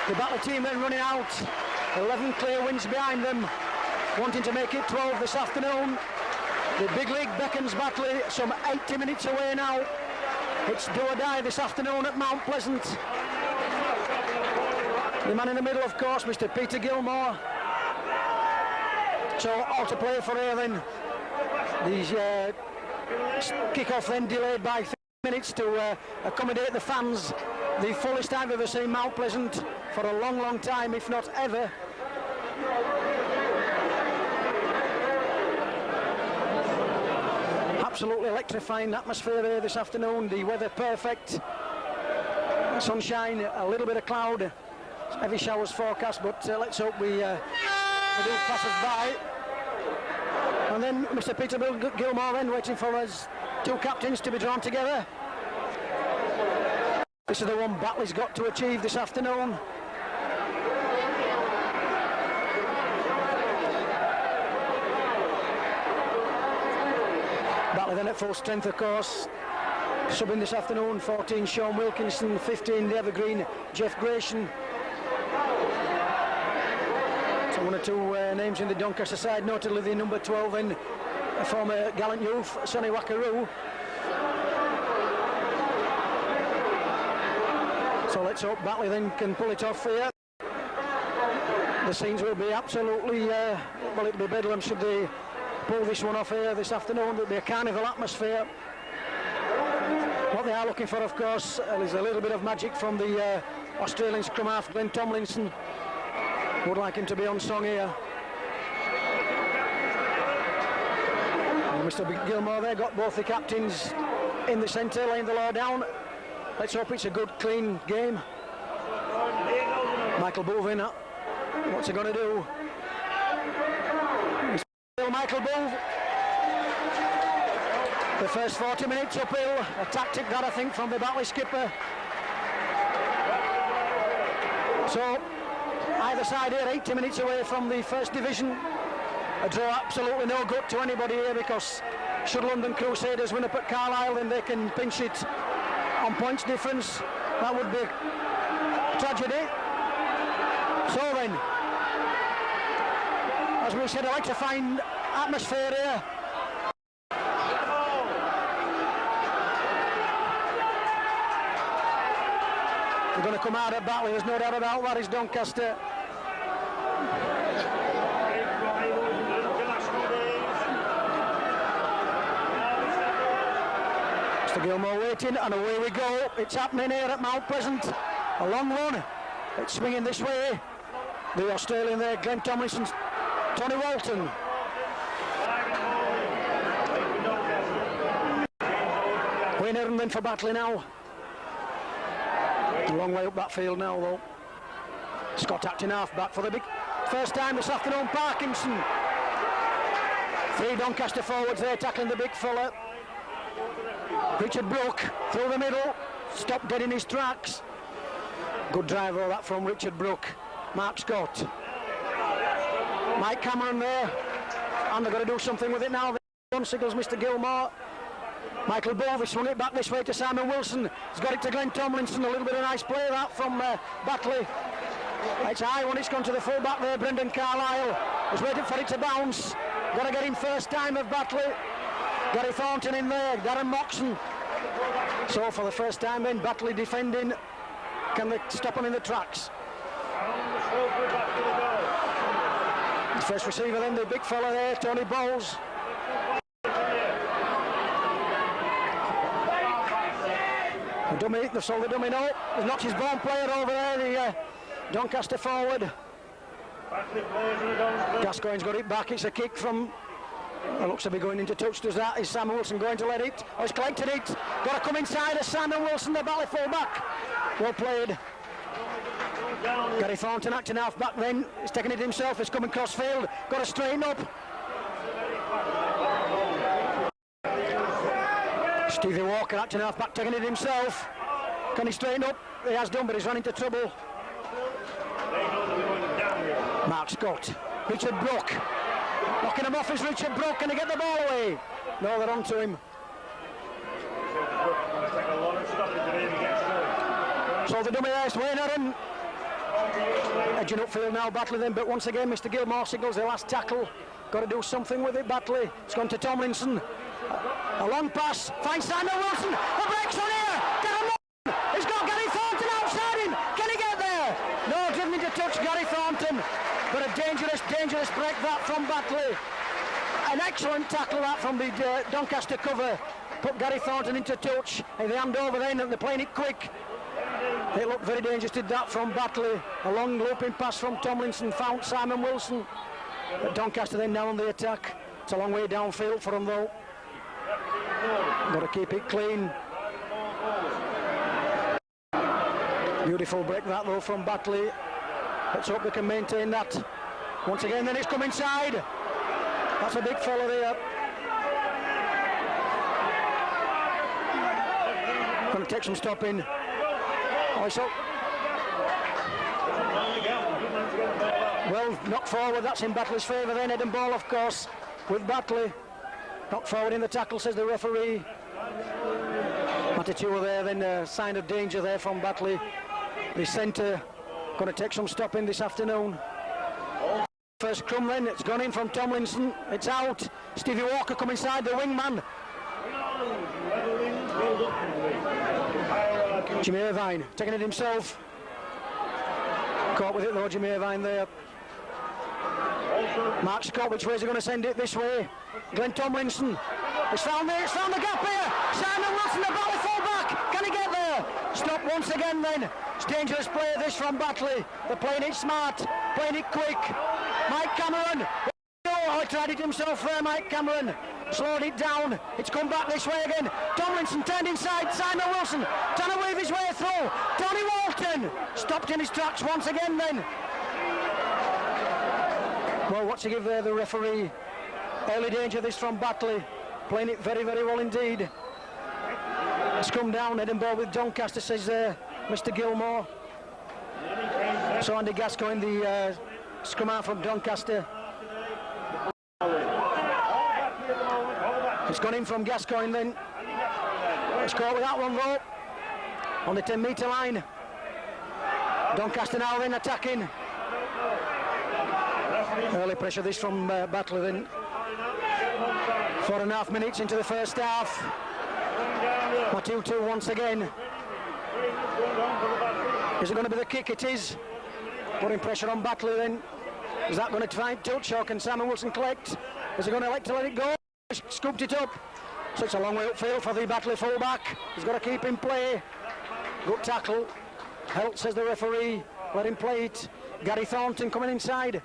The Batley team then running out. 11 clear wins behind them, wanting to make it 12 this afternoon. The big league beckons Batley, some 80 minutes away now. It's do or die this afternoon at Mount Pleasant. The man in the middle, of course, Mr. Peter Gilmore. So all to play for here then. The kick-off then delayed by 3 minutes to accommodate the fans. The fullest I've ever seen Mount Pleasant for a long, long time, if not ever. Absolutely electrifying atmosphere here this afternoon. The weather perfect. Sunshine, a little bit of cloud. Heavy showers forecast, but let's hope we do pass us by. And then Mr. Peter Gilmore then waiting for us two captains to be drawn together. This is the one Batley's got to achieve this afternoon. Batley then at full strength, of course. Subbing this afternoon, 14 Sean Wilkinson, 15 the evergreen Jeff Grayson. So one or two names in the Doncaster side, notably the number 12 in a former gallant youth, Sonny Wackaroo. So let's hope Batley then can pull it off here. The scenes will be absolutely, well, it'll be bedlam should they pull this one off here this afternoon. There'll be a carnival atmosphere. What they are looking for, of course, is a little bit of magic from the Australian scrum half, Glenn Tomlinson. Would like him to be on song here. And Mr. Gilmore there got both the captains in the centre, laying the law down. Let's hope it's a good, clean game. Michael Boove, what's he going to do? Michael Boove. The first 40 minutes uphill, a tactic that I think from the Batley skipper. So either side here, 80 minutes away from the first division. A draw absolutely no good to anybody here, because should London Crusaders win up at Carlisle, then they can pinch it on points difference. That would be a tragedy. So then, as we said, electrifying atmosphere here. They're going to come out at Batley, there's no doubt about that. Is Doncaster. Mr. Gilmore waiting, and away we go. It's happening here at Mount Pleasant. A long run. It's swinging this way. The Australian there, Glenn Tomlinson, Tony Walton. Winner and then for Batley now. A long way up that field now though. Scott acting half back for the big first time this afternoon. Parkinson. Three Doncaster forwards there tackling the big fella. Richard Brook through the middle. Stopped dead in his tracks. Good drive all that from Richard Brook. Mark Scott. Mike Cameron there. And they're going to do something with it now. Signals Mr. Gilmore. Michael Bovey swung it back this way to Simon Wilson. He's got it to Glenn Tomlinson. A little bit of nice play that from Batley. It's a high one. It's gone to the full back there. Brendan Carlisle was waiting for it to bounce. Got to get him first time of Batley. Gary Thornton in there. Darren Moxon. So for the first time then, Batley defending. Can they stop him in the tracks? The first receiver then, the big fella there, Tony Bowles. The dummy, they saw the dummy no. They knocked his ball player over there, the Doncaster forward. Gascoigne's got it back. It's a kick from, it looks to be going into touch. Does that? Is Sam Wilson going to let it? Oh, he's collected it. Got to come inside of Simon Wilson, the Batley full back. Well played. Gary Thornton acting half back then. He's taking it himself. He's coming cross field. Got to straighten up. Stevie Walker acting half back, taking it himself. Can he straighten up? He has done, but he's run into trouble. Mark Scott. Richard Brook. Knocking him off is Richard Brook. Can he get the ball away? No, they're on to him. So the dummy there is Wayne Aaron. Edging upfield now, Batley then, but once again, Mr. Gilmore signals the last tackle. Got to do something with it, Batley. It's gone to Tomlinson. A long pass, finds Simon Wilson. The break's on here. He's got Gary Thornton outside him. Can he get there? No, driven into touch, Gary Thornton. But a dangerous break that from Batley. An excellent tackle that from the Doncaster cover. Put Gary Thornton into touch. And they hand over then, and they're playing it quick. It looked very dangerous, did that from Batley. A long looping pass from Tomlinson, found Simon Wilson. But Doncaster then now on the attack. It's a long way downfield for them though. Got to keep it clean. Beautiful break that though from Batley. Let's hope they can maintain that. Once again, then it's come inside. That's a big fella there. Going to take some stopping. Also, well, knocked forward. That's in Batley's favour then. Head ball, of course, with Batley. Knocked forward in the tackle, says the referee. Matitua there, then a sign of danger there from Batley. The centre going to take some stopping this afternoon. First scrum then, it's gone in from Tomlinson. It's out. Stevie Walker come inside, the wingman. Jimmy Irvine taking it himself. Caught with it though, Jimmy Irvine there. Mark Scott, which way is he going to send it? This way. Glenn Tomlinson. It's found there, it's found the gap here. Simon Wilson, the Batley full-back. Can he get there? Stop once again then. It's dangerous play this from Batley. They're playing it smart, playing it quick. Mike Cameron. Oh, he tried it himself there, Mike Cameron. Slowed it down. It's come back this way again. Tomlinson turned inside. Simon Wilson trying to weave his way through. Tony Walton stopped in his tracks once again then. Well, what's he give there, the referee? Early danger this from Batley. Playing it very, very well indeed. It's come down, Edinburgh with Doncaster, says Mr. Gilmore. So Andy Gascoigne, the scrum half from Doncaster. It's gone in from Gascoigne then. It's caught with that one though. On the 10-metre line. Doncaster now then attacking. Early pressure this from Batley then. 4.5 minutes into the first half. Matitua once again. Is it going to be the kick? It is. Putting pressure on Batley then. Is that going to find touch or can Simon Wilson collect? Is he going to elect to let it go? Scooped it up. So it's a long way upfield for the Batley fullback. He's got to keep in play. Good tackle. Help, says the referee. Let him play it. Gary Thornton coming inside.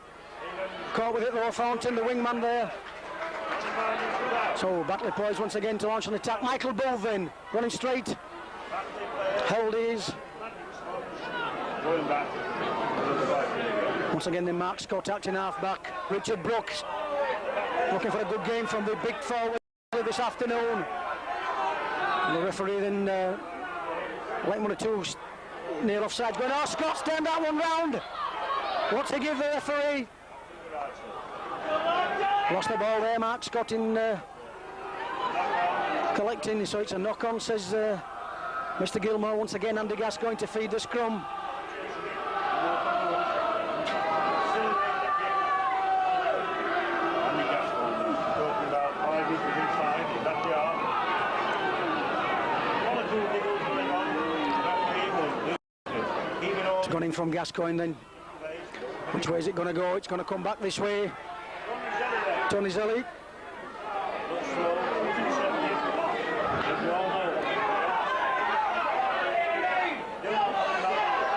Caught with it though, Thornton, the wingman there. So Batley poised once again to launch an attack. Michael Bull then, running straight. Held his. Once again then Mark Scott acting half back. Richard Brooks looking for a good game from the big forward this afternoon. And the referee then letting one or two near offside going, oh, Scott's turned that one round. What's he give the referee? Lost the ball there, Mark Scott in collecting, so it's a knock-on, says Mr. Gilmore. Once again, Andy Gascoigne to feed the scrum. It's gone in from Gascoigne then. Which way is it going to go? It's going to come back this way. Tony Zelli.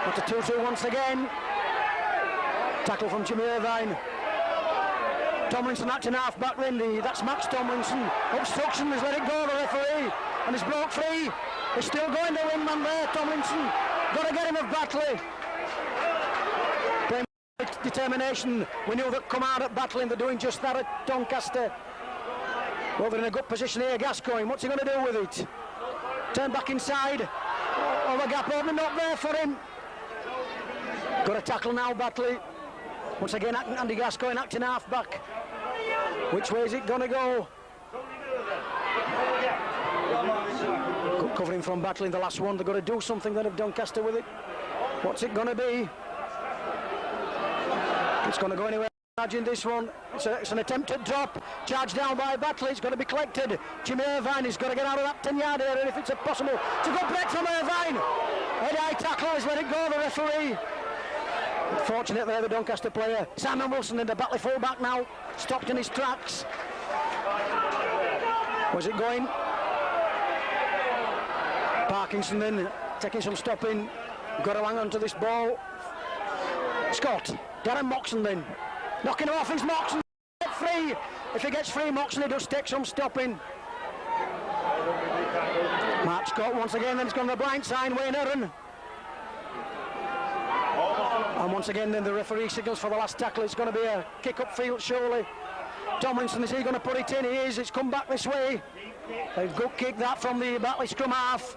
Got a 2-2 once again. Tackle from Jimmy Irvine. Tomlinson acting half back then. That's Max Tomlinson. Obstruction, has let it go, the referee. And he's broke free. He's still going, the wingman there, Tomlinson. Got to get him of Batley. Determination. We knew that come out at Batley and they're doing just that at Doncaster. Well, they're in a good position here. Gascoigne, what's he going to do with it? Turn back inside. Oh, the gap opening up there for him. Got a tackle now, Batley. Once again, Andy Gascoigne acting half back. Which way is it going to go? Good covering from Batley in the last one. They've got to do something then of Doncaster with it. What's it going to be? It's going to go anywhere. Imagine this one. It's an attempted drop. Charged down by Batley. It's going to be collected. Jimmy Irvine is going to get out of that 10-yard area if it's possible. It's a good break from Irvine. Head-high tackle has let it go, the referee. Fortunate there, the Doncaster player. Simon Wilson in the Batley full-back now. Stopped in his tracks. Was it going? Parkinson then taking some stopping. Got to hang on to this ball. Scott. Darren Moxon then. Knocking him off his Moxon. Get free. If he gets free, Moxon, he does take some stopping. Mark Scott once again, then it's gone to the blind side, Wayne Aaron. And once again, then the referee signals for the last tackle. It's going to be a kick upfield, surely. Tomlinson, is he going to put it in? He is. It's come back this way. A good kick that from the Batley scrum half.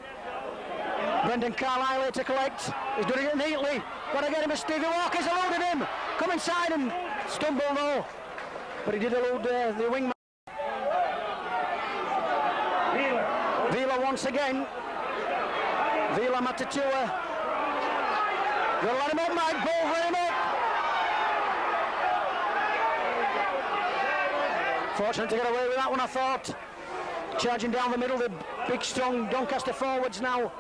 Brendan Carlisle here to collect. He's doing it neatly. Got to get him as Stevie Walker's eluded him. Come inside and stumble, no. But he did elude the wingman. Vila once again. Vila Matatua. Got to let him up, Mike. Ball, let him up. Fortunate to get away with that one, I thought. Charging down the middle, the big, strong Doncaster forwards now.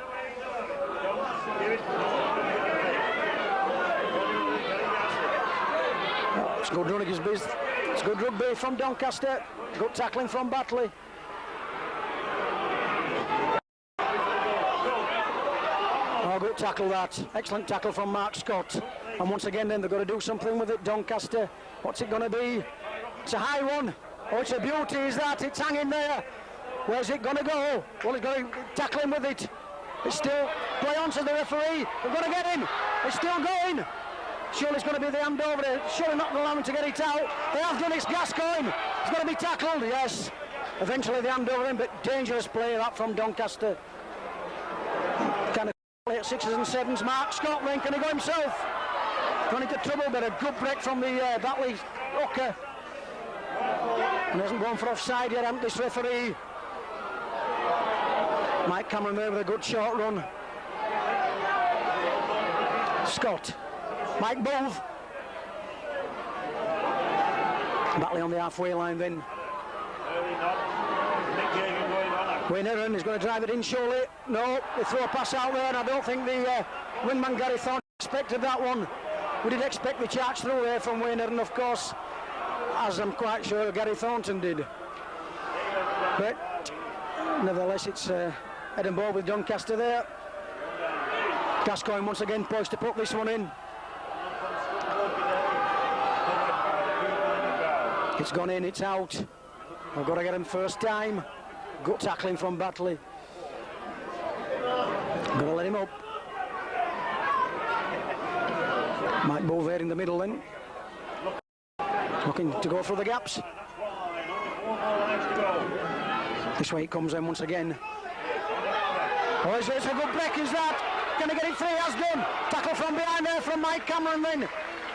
It's good running his business. It's good rugby from Doncaster. Good tackling from Batley. Oh, good tackle that. Excellent tackle from Mark Scott. And once again then they've got to do something with it, Doncaster. What's it going to be? It's a high one. Oh, it's a beauty, is that? It's hanging there. Where's it going to go? Well, he's going to tackle him with it. It's still play on to the referee. They've got to get him. It's still going. Surely it's going to be the hand over there. Surely not going to allow him to get it out. They have done it. It's Gascoigne. He's going to be tackled. Yes. Eventually the hand over him, but dangerous play that from Doncaster. Kind of play at 6s and 7s. Mark Scott then, can he go himself? Gone into trouble, but a good break from the Batley hooker. And hasn't gone for offside yet, hasn't this referee? Mike Cameron there with a good short run. Scott. Mike Bove. Batley on the halfway line then. Wayne Aaron is going to drive it in surely. No, they throw a pass out there and I don't think the wingman Gary Thornton expected that one. We did expect the charge through there from Wayne Aaron, of course, as I'm quite sure Gary Thornton did. But nevertheless, it's Edinburgh with Doncaster there. Gascoigne once again poised to put this one in. It's gone in, it's out. We've got to get him first time. Good tackling from Batley. Got to let him up. Mike Bover in the middle then. Looking to go through the gaps. This way it comes in once again. Oh, it's a good break, is that? Can he get it free? Has done. Tackle from behind there from Mike Cameron then.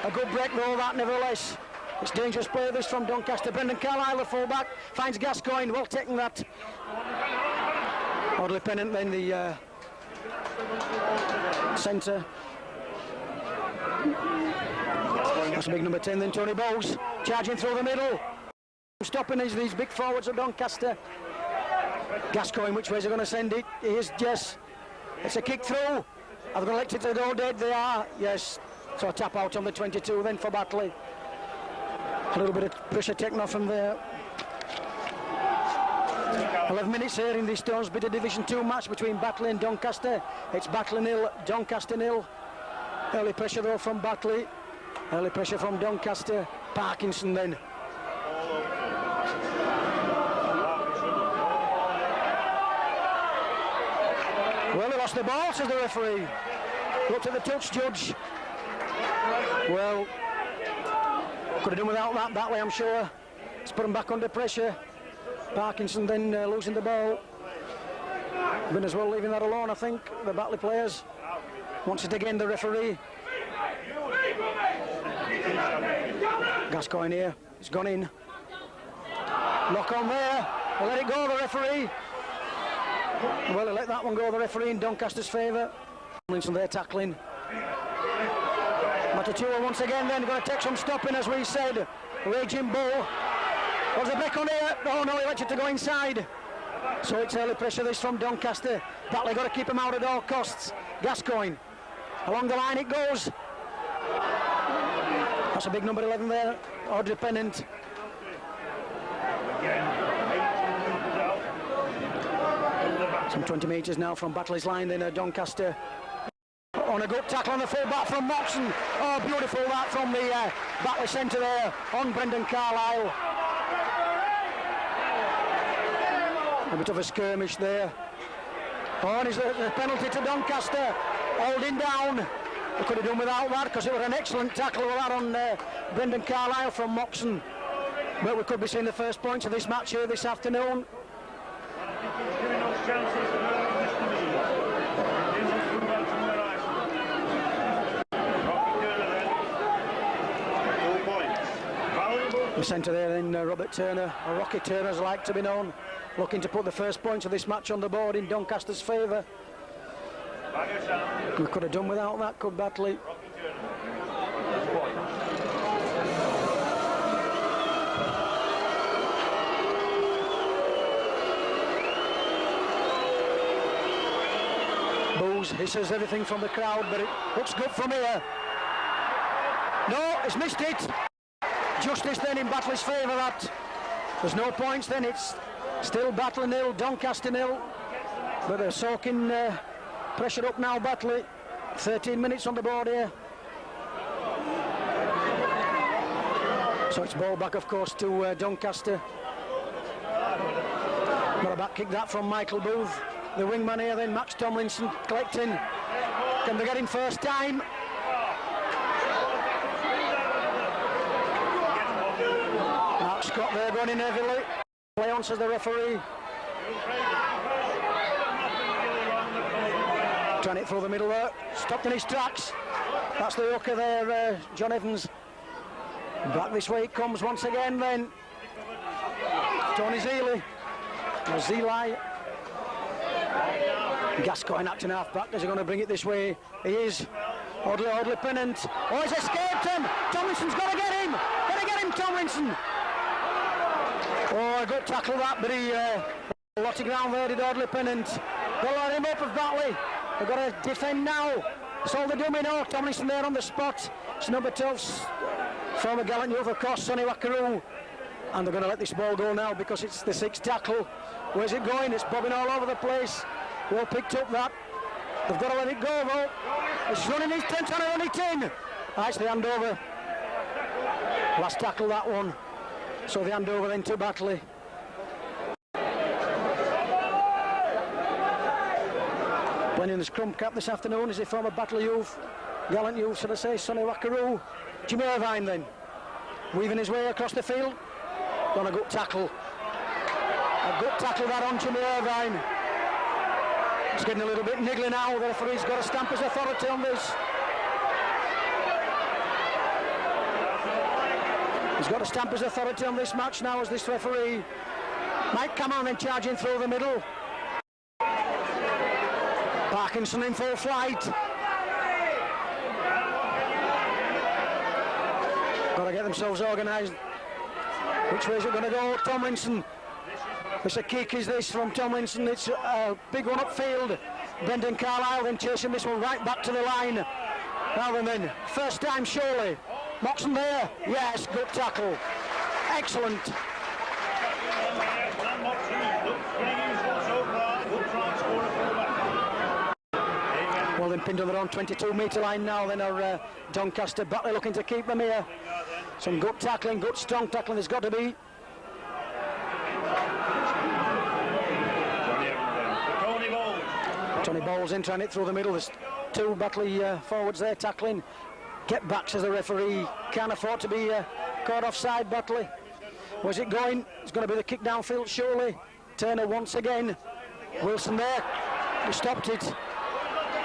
A good break though, that nevertheless. It's dangerous play this from Doncaster. Brendan Carlisle, the full-back, finds Gascoigne. Well taken that. Audley Pennant then the centre. That's big number 10 then, Tony Bowles. Charging through the middle. Stopping these big forwards of Doncaster. Gascoigne, which way is he going to send it? He is, yes. It's a kick through. Are they going to let it to go dead? They are, yes. So a tap out on the 22 then for Batley. A little bit of pressure taken off from there. 11 minutes here in this Stonesbridge Division 2 match between Batley and Doncaster. It's Batley 0, Doncaster 0. Early pressure though from Batley. Early pressure from Doncaster. Parkinson then. Well, they lost the ball, says the referee. Looked at the touch judge. Well, could have done without that Batley, I'm sure. It's put them back under pressure. Parkinson then losing the ball. Been as well leaving that alone, I think, the Batley players. Once it again, the referee. Gascoigne here, it's gone in. Knock on there, he'll let it go, the referee. Well, he'll let that one go, the referee, in Doncaster's favour. Tomlinson there tackling. Matatua once again then, going to take some stopping as we said. Raging Bull. Was a break on here? Oh no, he elected to go inside. So it's early pressure this from Doncaster. Batley got to keep him out at all costs. Gascoigne. Along the line it goes. That's a big number 11 there. Audrey Pennant. Some 20 metres now from Batley's line then Doncaster. On a good tackle on the full back from Moxon. Oh, beautiful that from the Batley centre there on Brendan Carlisle. A bit of a skirmish there. Oh, and it's a penalty to Doncaster. Holding down. They could have done without that because it was an excellent tackle with that on Brendan Carlisle from Moxon. But we could be seeing the first points of this match here this afternoon. The centre there then, Robert Turner, or Rocky Turner as like to be known, looking to put the first points of this match on the board in Doncaster's favour. We could have done without that, could Batley? Boos, hisses, everything from the crowd, but it looks good from here. No, he's missed it. Justice then in Batley's favour that. There's no points then, it's still Batley nil, Doncaster nil. But they're soaking pressure up now, Batley. 13 minutes on the board here. So it's ball back, of course, to Doncaster. Got a back kick that from Michael Booth. The wingman here then, Max Tomlinson collecting. Can they get him first time? Mark Scott there going in heavily. Play on, says the referee. Trying it through the middle there. Stopped in his tracks. That's the hooker there, John Evans. Back this way it comes once again then. Tony Zealey. Or Zealey. Gascoigne acting half back. Is he going to bring it this way? He is. Audley Pennant. Oh, he's escaped him. Tomlinson's got to get him. Got to get him, Tomlinson. Oh, a good tackle that, but he a lot of ground there did Audley Pennant. They'll let him up of Batley. They've got to defend now. It's all the domino. Tomlinson there on the spot. It's number 12's former gallant youth, of course, Sonny Wakaru. And they're going to let this ball go now because it's the sixth tackle. Where's it going? It's bobbing all over the place. Well picked up that. They've got to let it go though. It's running his 10, trying to run it in. That's the handover. Last tackle that one. So the handover then to Batley. Playing in the scrum cap this afternoon is the former Batley youth, gallant youth, should I say, Sonny Wakaru. Jimmy Irvine then, weaving his way across the field. Done a good tackle. A good tackle that on Jimmy Irvine. It's getting a little bit niggly now. The referee's got to stamp his authority on this. He's got to stamp his authority on this match now as this referee might come on and charging through the middle. Parkinson in full flight. Got to get themselves organised. Which way is it going to go? Tomlinson. It's a kick, is this from Tomlinson? It's a big one upfield. Brendan Carlisle then chasing this one right back to the line. Now then, first time surely. Moxon there. Yes, good tackle. Excellent. Well then, pinned on their own 22-metre line now. Then are Doncaster. Batley looking to keep them here. Some good tackling, good strong tackling there's got to be. Tony Bowles in, trying it through the middle. There's two Batley forwards there tackling. Get back, says the referee. Can't afford to be caught offside, Batley. Where's it going? It's going to be the kick downfield, surely. Turner once again. Wilson there. He stopped it.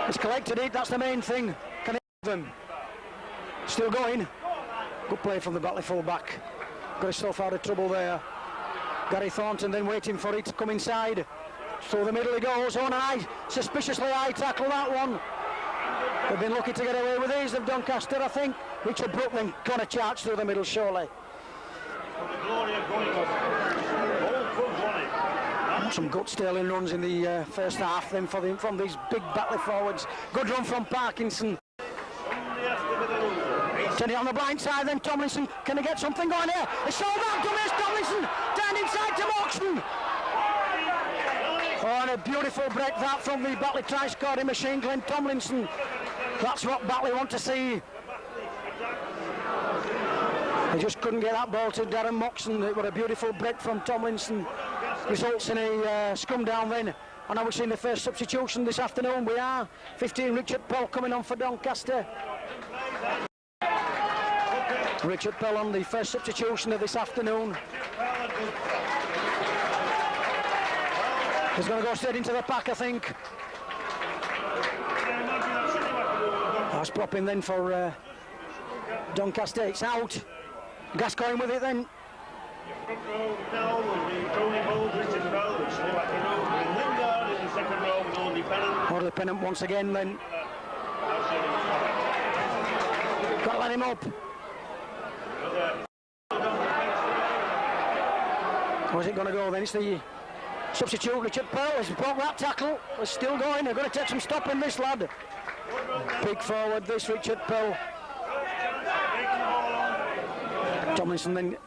He's collected it, that's the main thing. Can he have them? Still going. Good play from the Batley full-back. Got himself out of trouble there. Gary Thornton then waiting for it to come inside. Through the middle he goes. On high, suspiciously high tackle that one. They've been lucky to get away with these of Doncaster, I think. Richard Brook then gonna charge through the middle surely. Some good Sterling runs in the first half then from these big Batley forwards. Good run from Parkinson. Turning on the blind side then Tomlinson. Can he get something going here? It's sold out to Miss Tomlinson. Down inside to Moxon. Oh, and a beautiful break that from the Batley try-scoring machine, Glenn Tomlinson. That's what Batley want to see. He just couldn't get that ball to Darren Moxon. It was a beautiful break from Tomlinson. Results in a scrum down then. And now we're seeing the first substitution this afternoon. We are 15, Richard Pell coming on for Doncaster. Richard Pell on the first substitution of this afternoon. He's going to go straight into the pack, I think. That's propping then for Doncaster. It's out. Gascoigne with it then. Order Pennant once again then. Got to let him up. Where's it going to go then? It's the substitute, Richard Pell. Has broke that tackle. It's still going. They're going to take some stopping this lad. Big forward this, Richard Pell. Tomlinson then.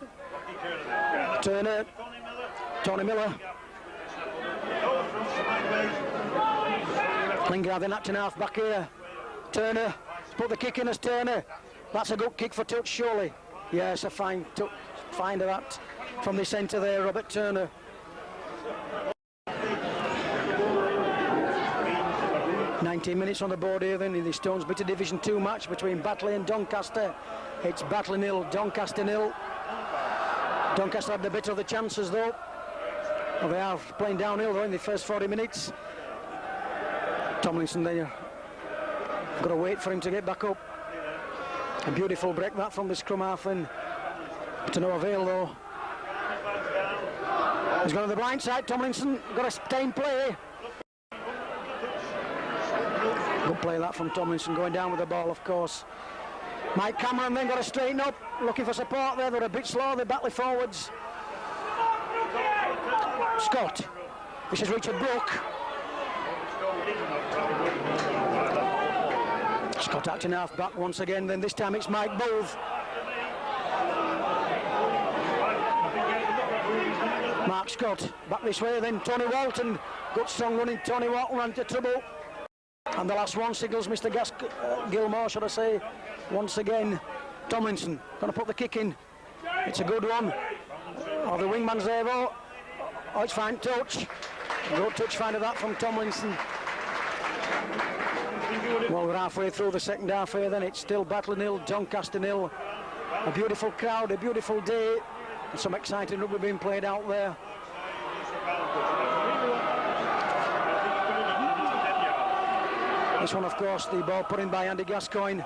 Turner. Tony Miller. Lingard then acting half back here. Turner. Put the kick in as Turner. That's a good kick for touch, surely. Yes, a fine touch. Find that from the centre there, Robert Turner. "19 minutes on the board here then in the Stonesbitter Division 2 match between Batley and Doncaster. It's Batley 0, Doncaster 0. Doncaster had the better of the chances though. Well, they are playing downhill though in the first 40 minutes. Tomlinson there. Got to wait for him to get back up. A beautiful break that from the scrum half then. To no avail though. He's gone to the blind side, Tomlinson. Got to stay in play. Good play that from Tomlinson, going down with the ball, of course. Mike Cameron then got to straighten up, looking for support there. They're a bit slow, the Batley forwards. Scott. This is Richard Brook. Scott acting half back once again, then this time it's Mike Booth. Mark Scott back this way, then Tony Walton. Good strong running, Tony Walton ran into trouble. And the last one signals Mr. Gilmore, should I say, once again. Tomlinson going to put the kick in. It's a good one. Oh, the wingman's there though. Oh, it's fine, touch. Good touch find of that from Tomlinson. Well, we're halfway through the second half here then. It's still Batley 0, Doncaster 0. A beautiful crowd, a beautiful day. And some exciting rugby being played out there. This one, of course, the ball put in by Andy Gascoigne.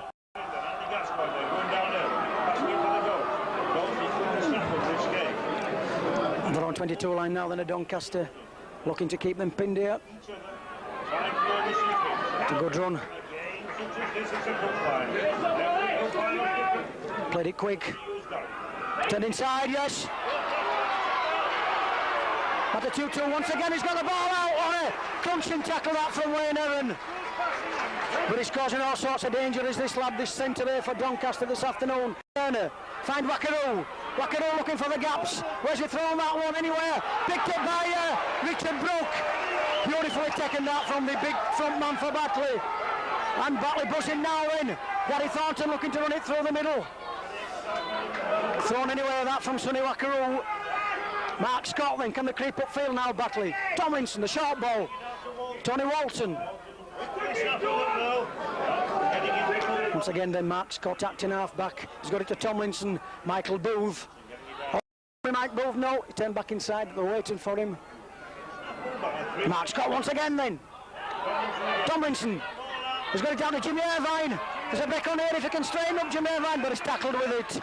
And they're on 22 line now, then a Doncaster looking to keep them pinned here. It's a good run. Played it quick. Turned inside, yes. At the 2-2 once again, he's got the ball out on a crunching tackle that from Wayne Aaron. But he's causing all sorts of danger, is this lad, this centre there for Doncaster this afternoon. Turner, find Wackaroo. Wackaroo looking for the gaps. Where's he thrown that one anywhere? Picked up by Richard Brook. Beautifully taken that from the big front man for Batley. And Batley buzzing now in. Gary Thornton looking to run it through the middle. Thrown anywhere that from Sonny Wackaroo. Mark Scott then, can they creep upfield now, Batley? Tomlinson, the short ball. Tony Walton. Once again then Mark Scott acting half back. He's got it to Tomlinson. Michael Booth. Oh, Mike Booth, no. He turned back inside. They're waiting for him. Mark Scott once again then. Tomlinson. He's got it down to Jimmy Irvine. There's a break on here if he can straighten up Jimmy Irvine, but he's tackled with it.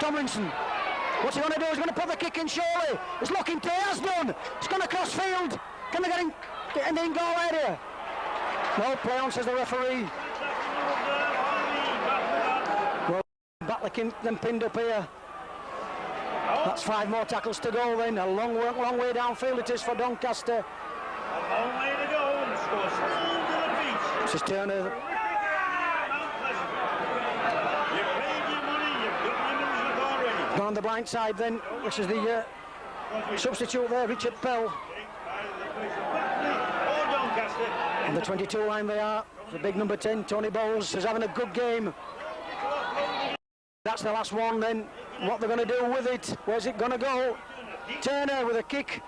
Tomlinson. What's he going to do? He's going to put the kick in surely. He's looking to, he has done. He's going to cross field. Can they get in the goal area? No, play on, says the referee. Batley then pinned up here. That's 5 more tackles to go then. A long way downfield it is for Doncaster. A long way to go and score still to the beach. This is Turner. You paid your money, you've got your money's worth already. Gone on the blind side then. This is the substitute there, Richard Pell. On the 22 line they are. The big number 10, Tony Bowles, is having a good game. That's the last one then. What they're going to do with it? Where's it going to go? Turner with a kick.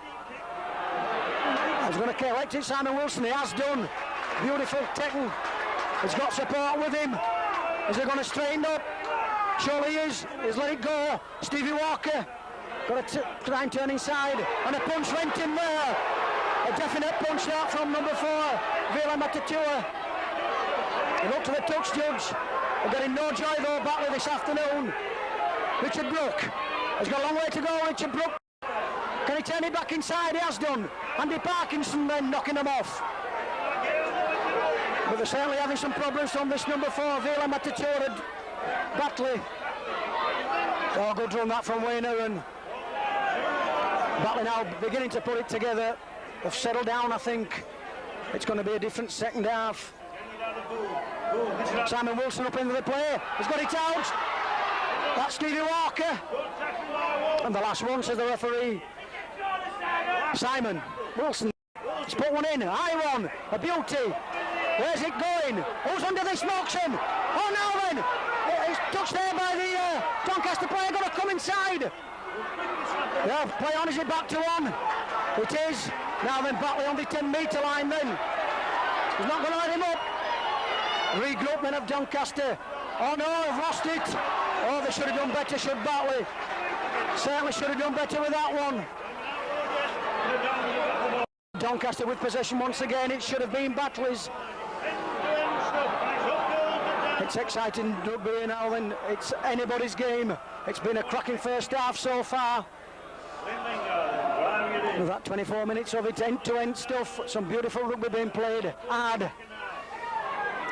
He's going to collect it, Simon Wilson. He has done. Beautiful tackle. He's got support with him. Is he going to straighten up? Surely he is. He's let it go. Stevie Walker got to try and turn inside. And a punch went in there. A definite punch out from number 4, Vila Matatua. He looked to the touch judge. They're getting no joy though, Batley this afternoon. Richard Brook has got a long way to go. Richard Brook, can he turn it back inside? He has done. Andy Parkinson then knocking them off. But they're certainly having some problems from this number 4, Vila Matatua, Batley. Oh, good run that from Wayner, and Batley now beginning to put it together. They've settled down, I think. It's going to be a different second half. Simon Wilson up into the play. He's got it out. That's Stevie Walker. And the last one, says the referee. Simon Wilson. He's put one in. High one. A beauty. Where's it going? Who's under this motion? Oh, now then. He's touched there by the Doncaster player. Got to come inside. Yeah, play on. Is it back to 1? It is. Now then, Batley on the 10-metre line then. He's not going to let him up. Regroupment of Doncaster. Oh no, they've lost it. Oh, they should have done better, should Batley. Certainly should have done better with that one. Doncaster with possession once again. It should have been Batley's. It's exciting rugby now then. It's anybody's game. It's been a cracking first half so far. With that 24 minutes of it, end-to-end stuff. Some beautiful rugby being played. Hard.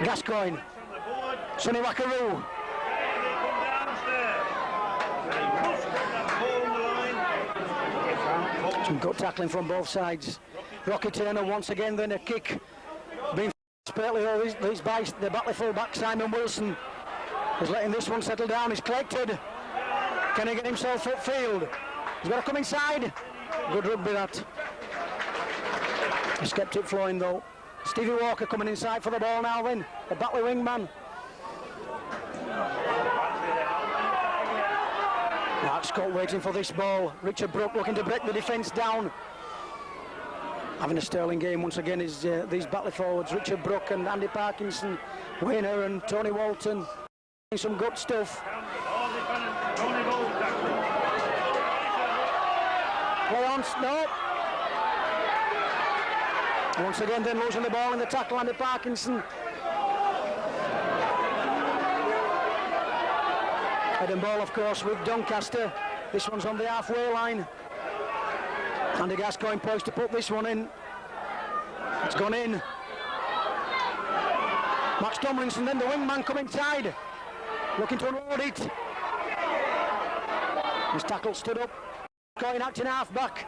Gascoigne. Sonny Wackaroo. Some good tackling from both sides. Rocky Turner once again, then a kick. Being spurtly over the Batley full-back Simon Wilson is letting this one settle down. He's collected. Can he get himself upfield? He's got to come inside. Good rugby that. He's kept it flowing though. Stevie Walker coming inside for the ball now then. The Batley wingman. Mark Scott waiting for this ball. Richard Brook looking to break the defence down. Having a sterling game once again is these Batley forwards. Richard Brook and Andy Parkinson, Wayner and Tony Walton. Some good stuff. Play on, no. Once again then losing the ball in the tackle, Andy Parkinson. Head and ball of course with Doncaster. This one's on the halfway line. Andy Gascoigne poised to put this one in. It's gone in. Max Tomlinson then the wingman coming inside. Looking to unload it. His tackle stood up. Going acting half back.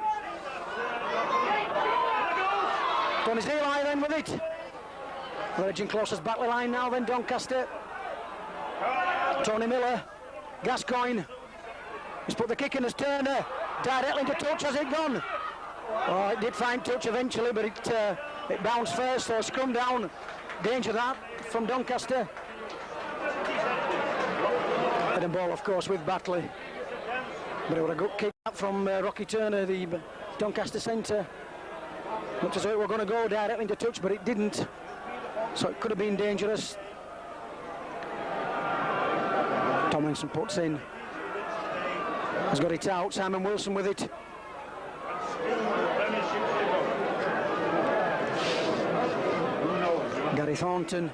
Tony Eli then with it. Edging closest Batley line now then Doncaster. Tony Miller. Gascoigne. He's put the kick in as Turner. Directly into touch. Has it gone? Oh, it did find touch eventually, but it bounced first, so scrum down. Danger that from Doncaster. Head and ball, of course, with Batley. But it was a good kick from Rocky Turner, the Doncaster centre. Looked as though it were going to go directly into touch, but it didn't. So it could have been dangerous. Tomlinson puts in. Has got it out. Simon Wilson with it. Gary Thornton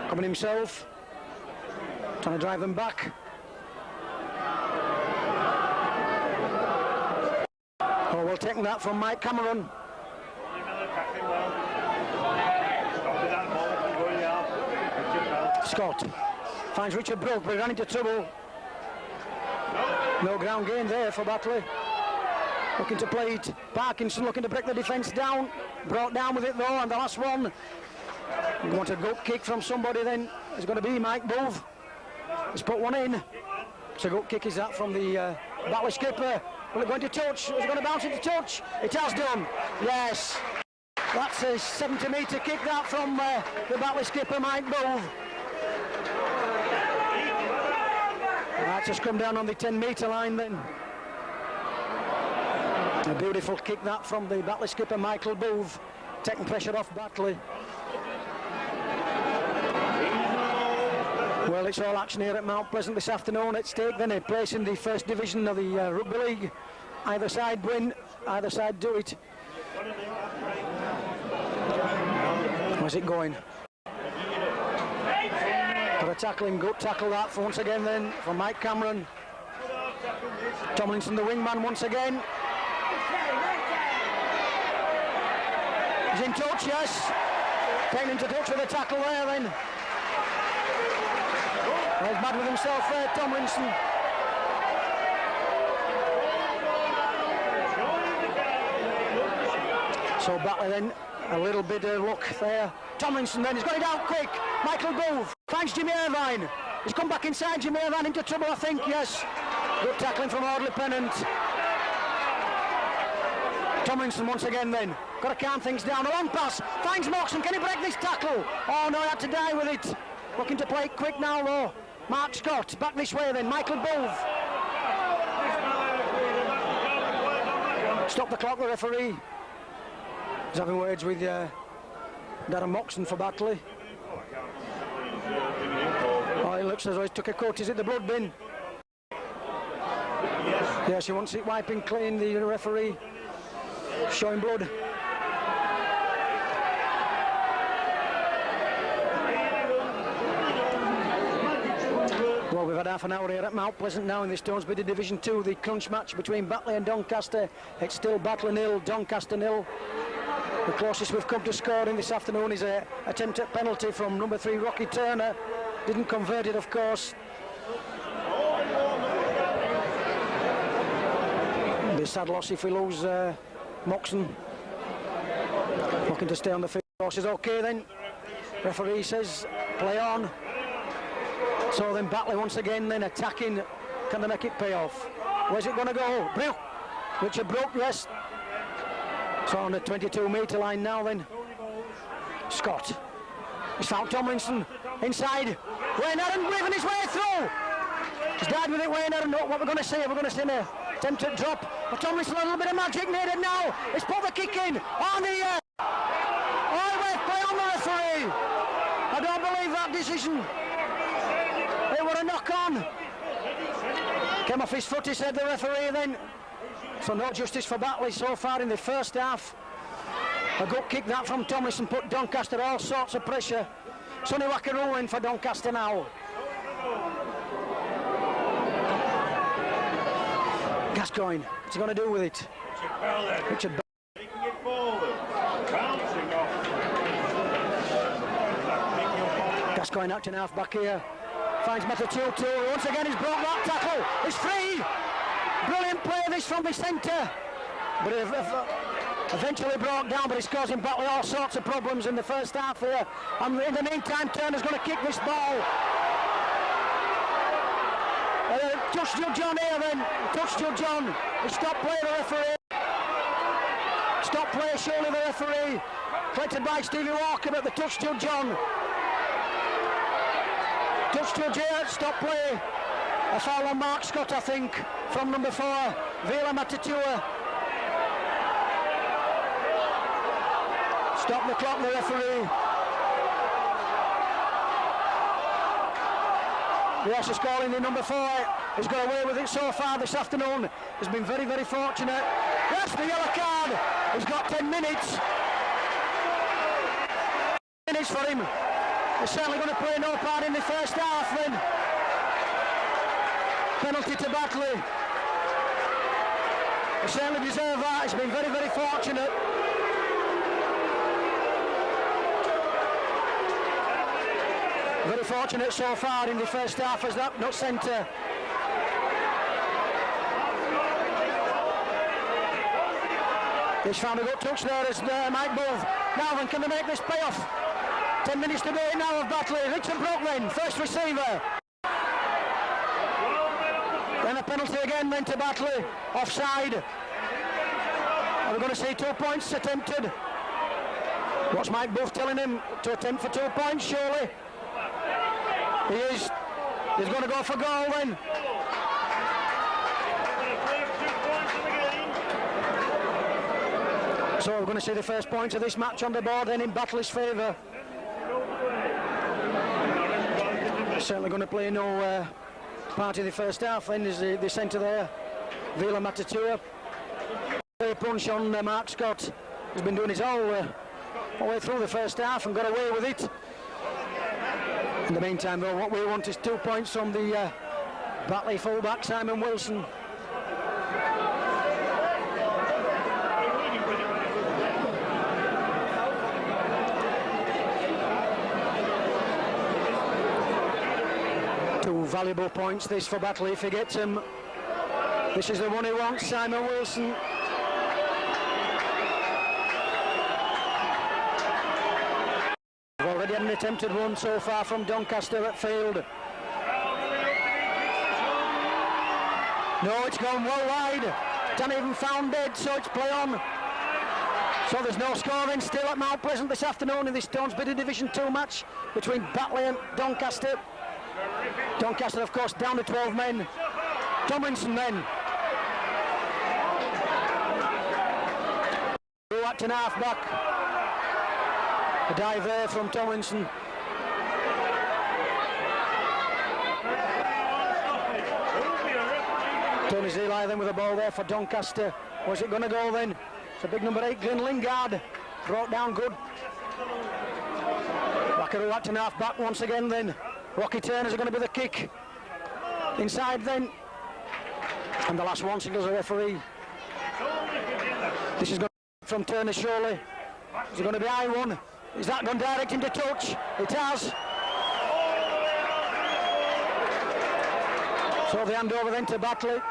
coming himself. Trying to drive them back. Oh, well taken that from Mike Cameron. Scott finds Richard Brook, but he ran into trouble. No ground gain there for Batley. Looking to play it. Parkinson looking to break the defence down. Brought down with it though, and the last one. Going to go kick from somebody then. It's going to be Mike Bove. He's put one in. So good kick is that from the Batley skipper. Will it go into touch? Is it going to bounce into touch? It has done. Yes. That's a 70-metre kick that from the Batley skipper, Mike Bove. That's just come down on the 10-metre line then. A beautiful kick that from the Batley skipper, Michael Bove, taking pressure off Batley. Well, it's all action here at Mount Pleasant this afternoon at stake then, a place in the first division of the Rugby League. Either side win, either side do it. Where's it going? For a tackling, good tackle that for once again then from Mike Cameron. Tomlinson the wingman once again. He's in touch, yes. Taken into touch with a tackle there then. He's mad with himself there, Tomlinson. So Batley then, a little bit of luck there. Tomlinson then, he's got it out quick. Michael Bove finds Jimmy Irvine. He's come back inside, Jimmy Irvine into trouble, I think, yes. Good tackling from Audley Pennant. Tomlinson once again then. Got to calm things down. A long pass, finds Moxon. Can he break this tackle? Oh no, he had to die with it. Looking to play it quick now though. Mark Scott, back this way then, Michael Bove. Stop the clock, the referee. He's having words with Darren Moxon for Batley. Oh, he looks as though he took a cut. Is it the blood bin? Yeah, she wants it wiping clean, the referee. Showing blood. Well, we've had half an hour here at Mount Pleasant now in the Stonesbridge Division 2, the crunch match between Batley and Doncaster. It's still Batley 0, Doncaster 0. The closest we've come to scoring this afternoon is an attempt at penalty from number 3 Rocky Turner. Didn't convert it, of course. It'll be a sad loss if we lose Moxon. Looking to stay on the field. Horses okay then. Referee says play on. So then Batley once again then attacking. Can they make it pay off? Where's it going to go? Brook. Richard Brook, yes. So on the 22-metre line now then. Scott. He's found Tomlinson. Inside. Wayne Aaron weaving his way through. He's died with it, Wayne Aaron. What we're going to see? We're going to see an attempt at drop. But Tomlinson, a little bit of magic needed now. He's put the kick in. On the play on the referee. I don't believe that decision. It was a knock on. Came off his foot, he said, the referee then. So no justice for Batley so far in the first half. A good kick that from Tomlinson put Doncaster all sorts of pressure. Sonny Wackaroo in for Doncaster now. Gascoigne, what's he going to do with it? Richard Bell. Gascoigne acting half back here. Finds Matatutu. Once again he's broke that tackle. It's free. Brilliant play this from the centre. But it eventually broke down, but it's causing Batley all sorts of problems in the first half here. And in the meantime, Turner's going to kick this ball. Touch to John here then. Touch to John. Stop play, the referee. Stop play, surely the referee. Collected by Stevie Walker, but the touch to John. Touch to Jay, stop play. A foul on Mark Scott, I think, from number 4, Vila Matatua. Stop the clock, the referee. Yes, he's calling the number 4. He's got away with it so far this afternoon. He's been very, very fortunate. Yes, the yellow card. He's got 10 minutes. Minutes for him. He's certainly going to play no part in the first half then. Penalty to Batley. He certainly deserved that. He's been very, very fortunate. Very fortunate so far in the first half as that not centre. He's found a good touch there as Mike Booth. Now then, can they make this pay off? 10 minutes to do it now of Batley. Richard Brook then, first receiver. Then a penalty again then to Batley. Offside. Are we going to see 2 points attempted? What's Mike Booth telling him? To attempt for 2 points, surely? He is. He's going to go for goal then. So we're going to see the first point of this match on the board then in Batley's favour. Certainly going to play no part in the first half then is the centre there, Vila Matatua. Punch on Mark Scott. He's been doing his all way through the first half and got away with it. In the meantime though, what we want is 2 points from the Batley fullback Simon Wilson. Two valuable points this for Batley if he gets them. This is the one he wants, Simon Wilson. We've already had an attempted one so far from Doncaster at field. No, it's gone well wide. Don't even found dead, so it's play on. So there's no scoring still at Mount Pleasant this afternoon in this Stonesbridge Division 2 match between Batley and Doncaster. Doncaster, of course, down to 12 men. Tomlinson then. Acting half back. A dive there from Tomlinson. Tony Zeli then with the ball there for Doncaster. Where's it going to go then? It's a big number 8, Glenn Lingard. Brought down good. Buckaroo acting half back once again then. Rocky Turner's going to be the kick. Inside then. And the last one signals the referee. This is going to from Turner surely. Is it going to be high one? Is that gone direct into touch? It has. So the handover then to Batley.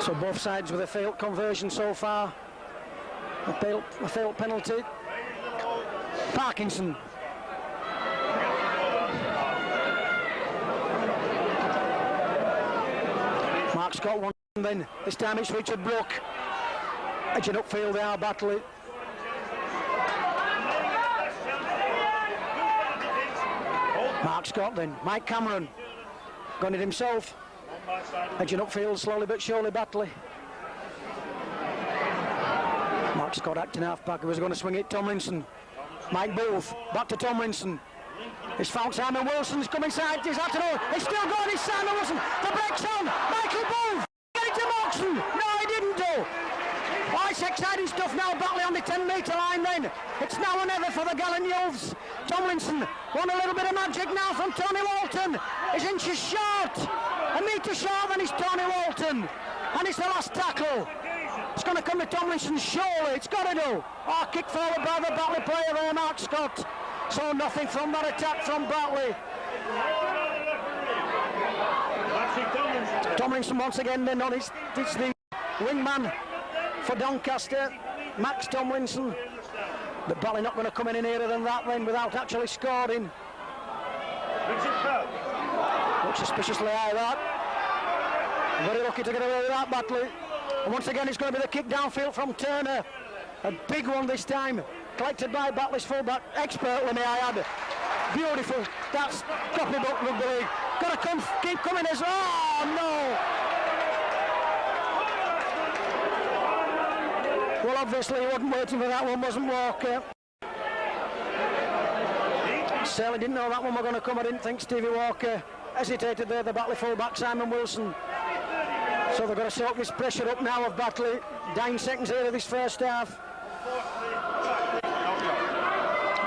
So both sides with a failed conversion so far. A failed penalty. Parkinson. Mark Scott one then. This time it's Richard Brook. Edging upfield they are, Batley. Mark Scott then. Mike Cameron. Got it himself. Edging upfield slowly but surely, Batley. Mark Scott acting half-back. He was going to swing it. Tomlinson. Mike Booth. Back to Tomlinson. He's found Simon Wilson's come inside this afternoon. He's still going. It's Simon Wilson. The break's on. Michael Booth. Get it to Moxon. No, he didn't do. Oh, it's exciting stuff now. Batley on the 10-metre line then. It's now or never for the gallant youths. Tomlinson won a little bit of magic now from Tony Walton. He's inches short. A metre short than is Tony Walton. And it's the last tackle. It's going to come to Tomlinson, surely. It's got to do. Oh, kick forward by the Batley player there, Mark Scott. So nothing from that attack from Batley. Tomlinson once again then on it's the wingman for Doncaster, Max Tomlinson. But Batley not going to come any nearer than that then without actually scoring. Looks suspiciously high that. Very lucky to get away with that, Batley. And once again it's going to be the kick downfield from Turner. A big one this time. Collected by Batley's fullback, expertly may I add. Beautiful. That's copybook rugby league. Got to keep coming as oh no. Well, obviously he wasn't waiting for that one, wasn't Walker? Certainly didn't know that one was going to come. I didn't think Stevie Walker hesitated there. The Batley fullback Simon Wilson. So they've got to soak this pressure up now of Batley. 9 seconds here of this first half.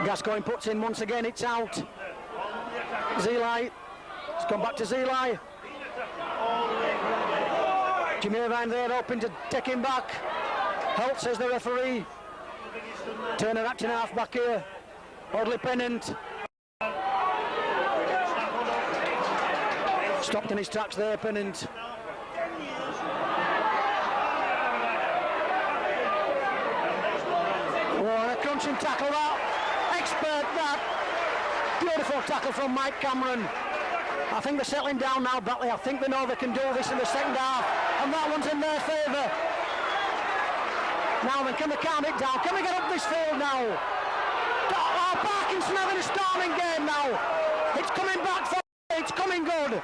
Gascoigne puts in once again, it's out. Zeli, it's gone back to Zeli. Jimmy Irvine there hoping to take him back. Halt, says the referee. Turner acting half back here. Audley Pennant. Stopped in his tracks there, Pennant. punching tackle that. Expert that. Beautiful tackle from Mike Cameron. I think they're settling down now, Batley. I think they know they can do this in the second half, and that one's in their favour. Now then, can they calm it down? Can they get up this field now? Oh, Parkinson having a storming game now. It's coming back for it's coming good.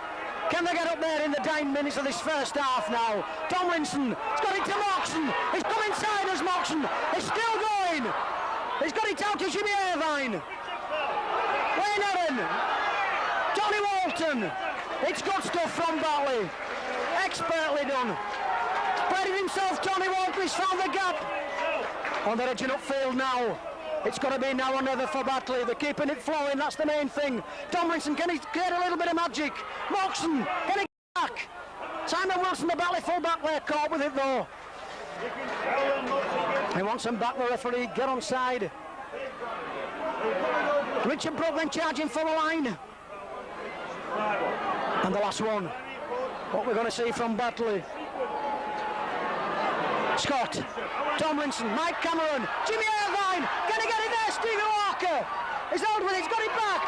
Can they get up there in the 9 minutes of this first half now? Tomlinson, he's got it to Moxon. He's come inside as Moxon. He's still going. He's got it out to Jimmy Irvine. Wayne Aaron. Tony Walton. It's good stuff from Batley. Expertly done. Played it himself, Tony Walton. He's found the gap. On the edge and upfield now. It's got to be now or never for Batley. They're keeping it flowing, that's the main thing. Tomlinson, can he get a little bit of magic? Moxon, can he get back? Simon Wilson, the Batley full-back there, caught with it though. He wants him back, the referee, get on side. Richard Brook then charging for the line. And the last one. What we're going to see from Batley. Scott, Tomlinson, Mike Cameron, Jimmy Irvine, can he get it there? Stevie Walker, he's held with it, he's got it back.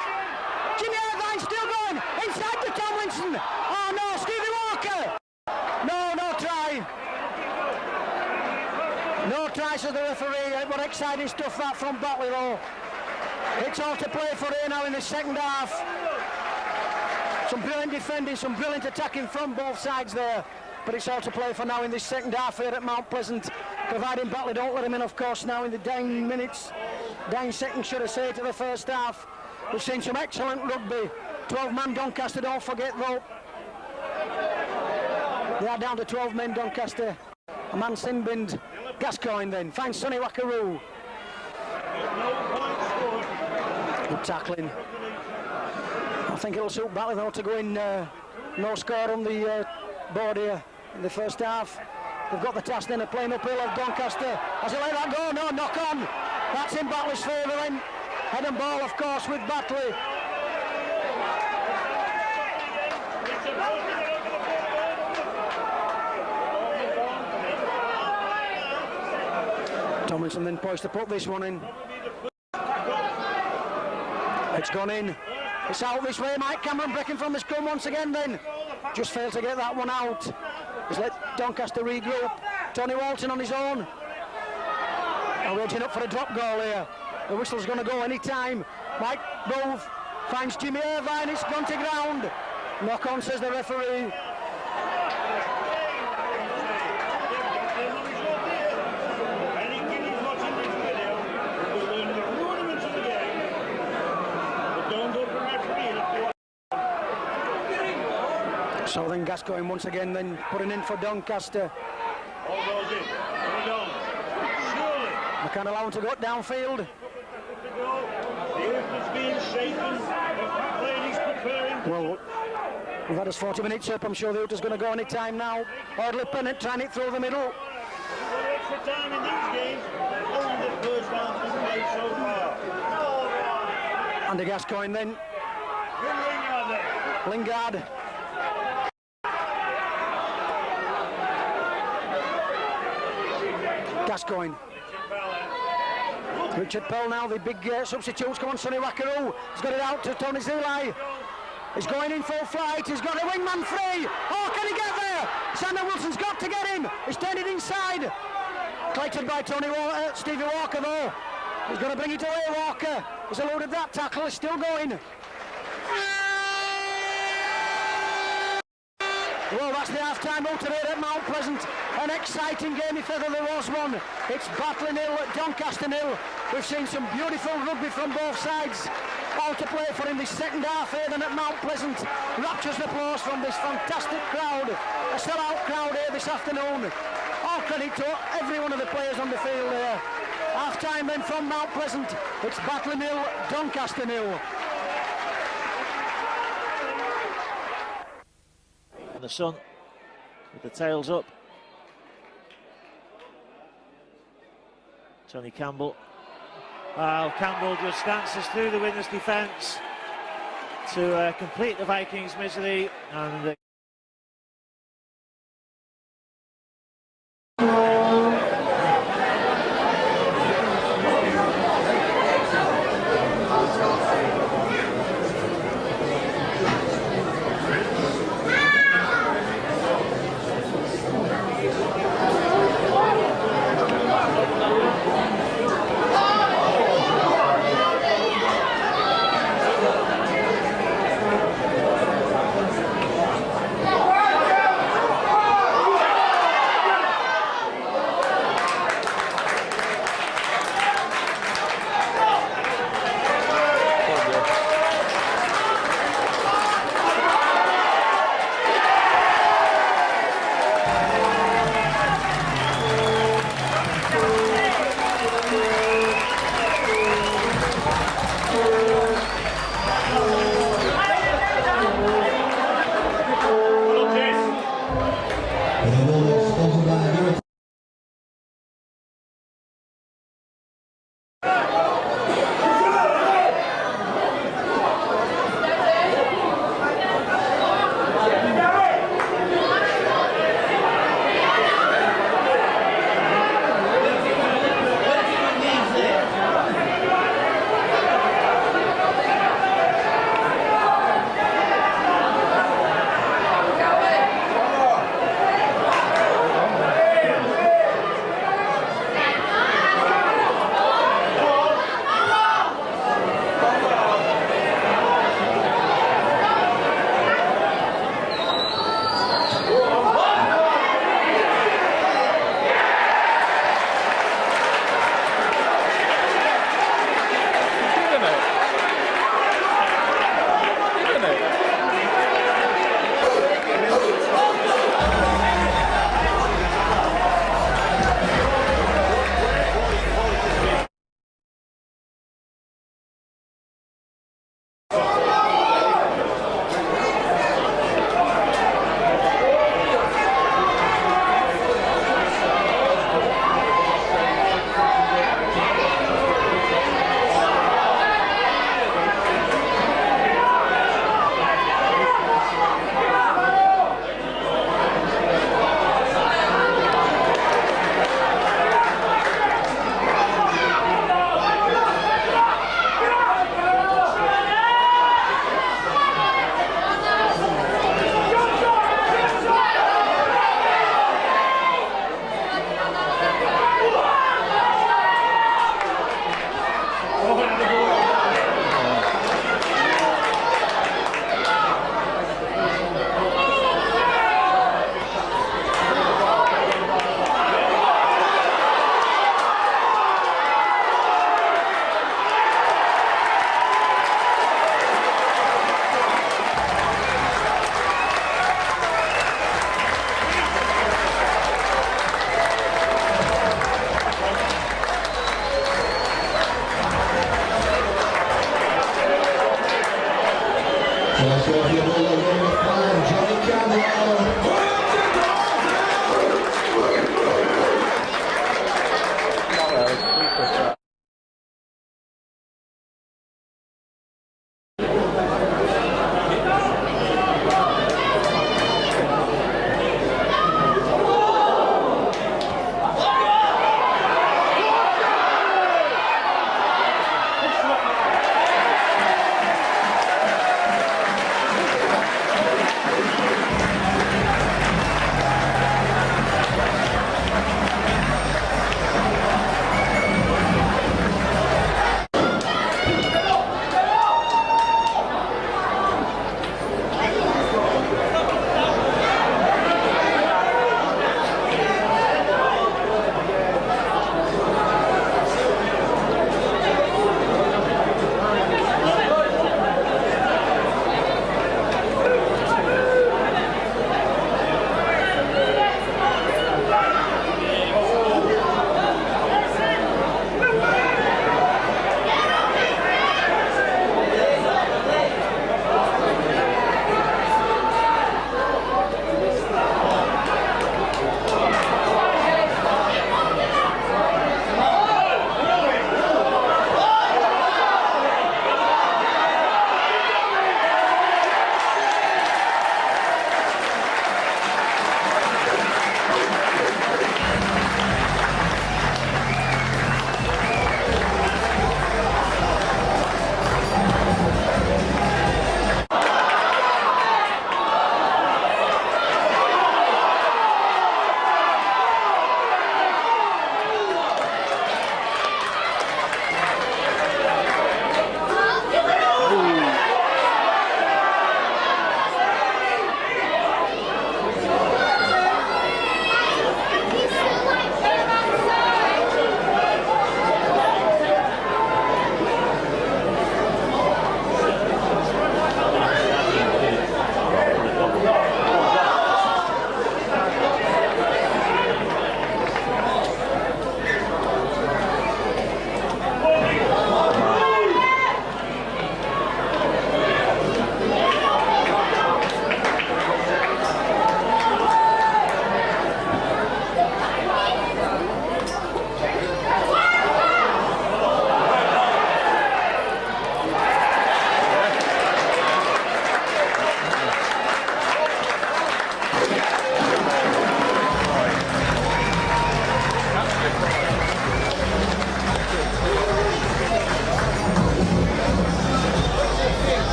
Jimmy Irvine still going, inside to Tomlinson. Oh no, Stevie Walker. No try. No try, says the referee. What exciting stuff that from Batley though. It's all to play for here now in the second half. Some brilliant defending, some brilliant attacking from both sides there. But it's all to play for now in this second half here at Mount Pleasant, providing Batley don't let him in, of course, now in the 9 minutes, 9 seconds, should I say, to the first half. We've seen some excellent rugby. 12-man Doncaster, don't forget, though. They are down to 12 men, Doncaster. A man Sinbind. Gascoigne then, finds Sonny Wackaroo. Good tackling. I think it'll suit Batley, though, to go in no score on the board here. In the first half, they've got the task then of playing uphill of Doncaster. Has he let that go? No, knock on. That's in Batley's favour then. Head and ball, of course, with Batley. Tomlinson then poised to put this one in. It's gone in. It's out this way. Mike Cameron breaking from the scrum once again then. Just failed to get that one out. He's let Doncaster regroup. Tony Walton on his own. Now waging up for a drop goal here. The whistle's going to go any time. Mike Bove finds Jimmy Irvine. It's gone to ground. Knock on, says the referee. So then Gascoigne once again then putting in for Doncaster. They can't allow him to go downfield. Well, we've had us 40 minutes up. I'm sure the Utah's going to go any time now. Audley Pennant trying it through the middle. And the Gascoigne then. Lingard. Gascoigne. Richard Pell now, the big substitutes. Come on, Sonny Wackaroo. He's got it out to Tony Zulai. He's going in full flight. He's got a wingman free. Oh, can he get there? Sander Wilson's got to get him. He's turned it inside. Collected by Stevie Walker, though. He's going to bring it away, Walker. He's eluded that tackle. He's still going. Well, that's the half-time out today at Mount Pleasant. An exciting game if ever there was one. It's Batley 0, Doncaster 0. We've seen some beautiful rugby from both sides. All to play for in this second half here then at Mount Pleasant. Rapturous applause from this fantastic crowd. A sellout crowd here this afternoon. All credit to every one of the players on the field here. Half-time then from Mount Pleasant. It's Batley 0, Doncaster 0. And the sun with the tails up. Tony Campbell. Oh, Campbell just dances through the winner's defence to complete the Vikings' misery, and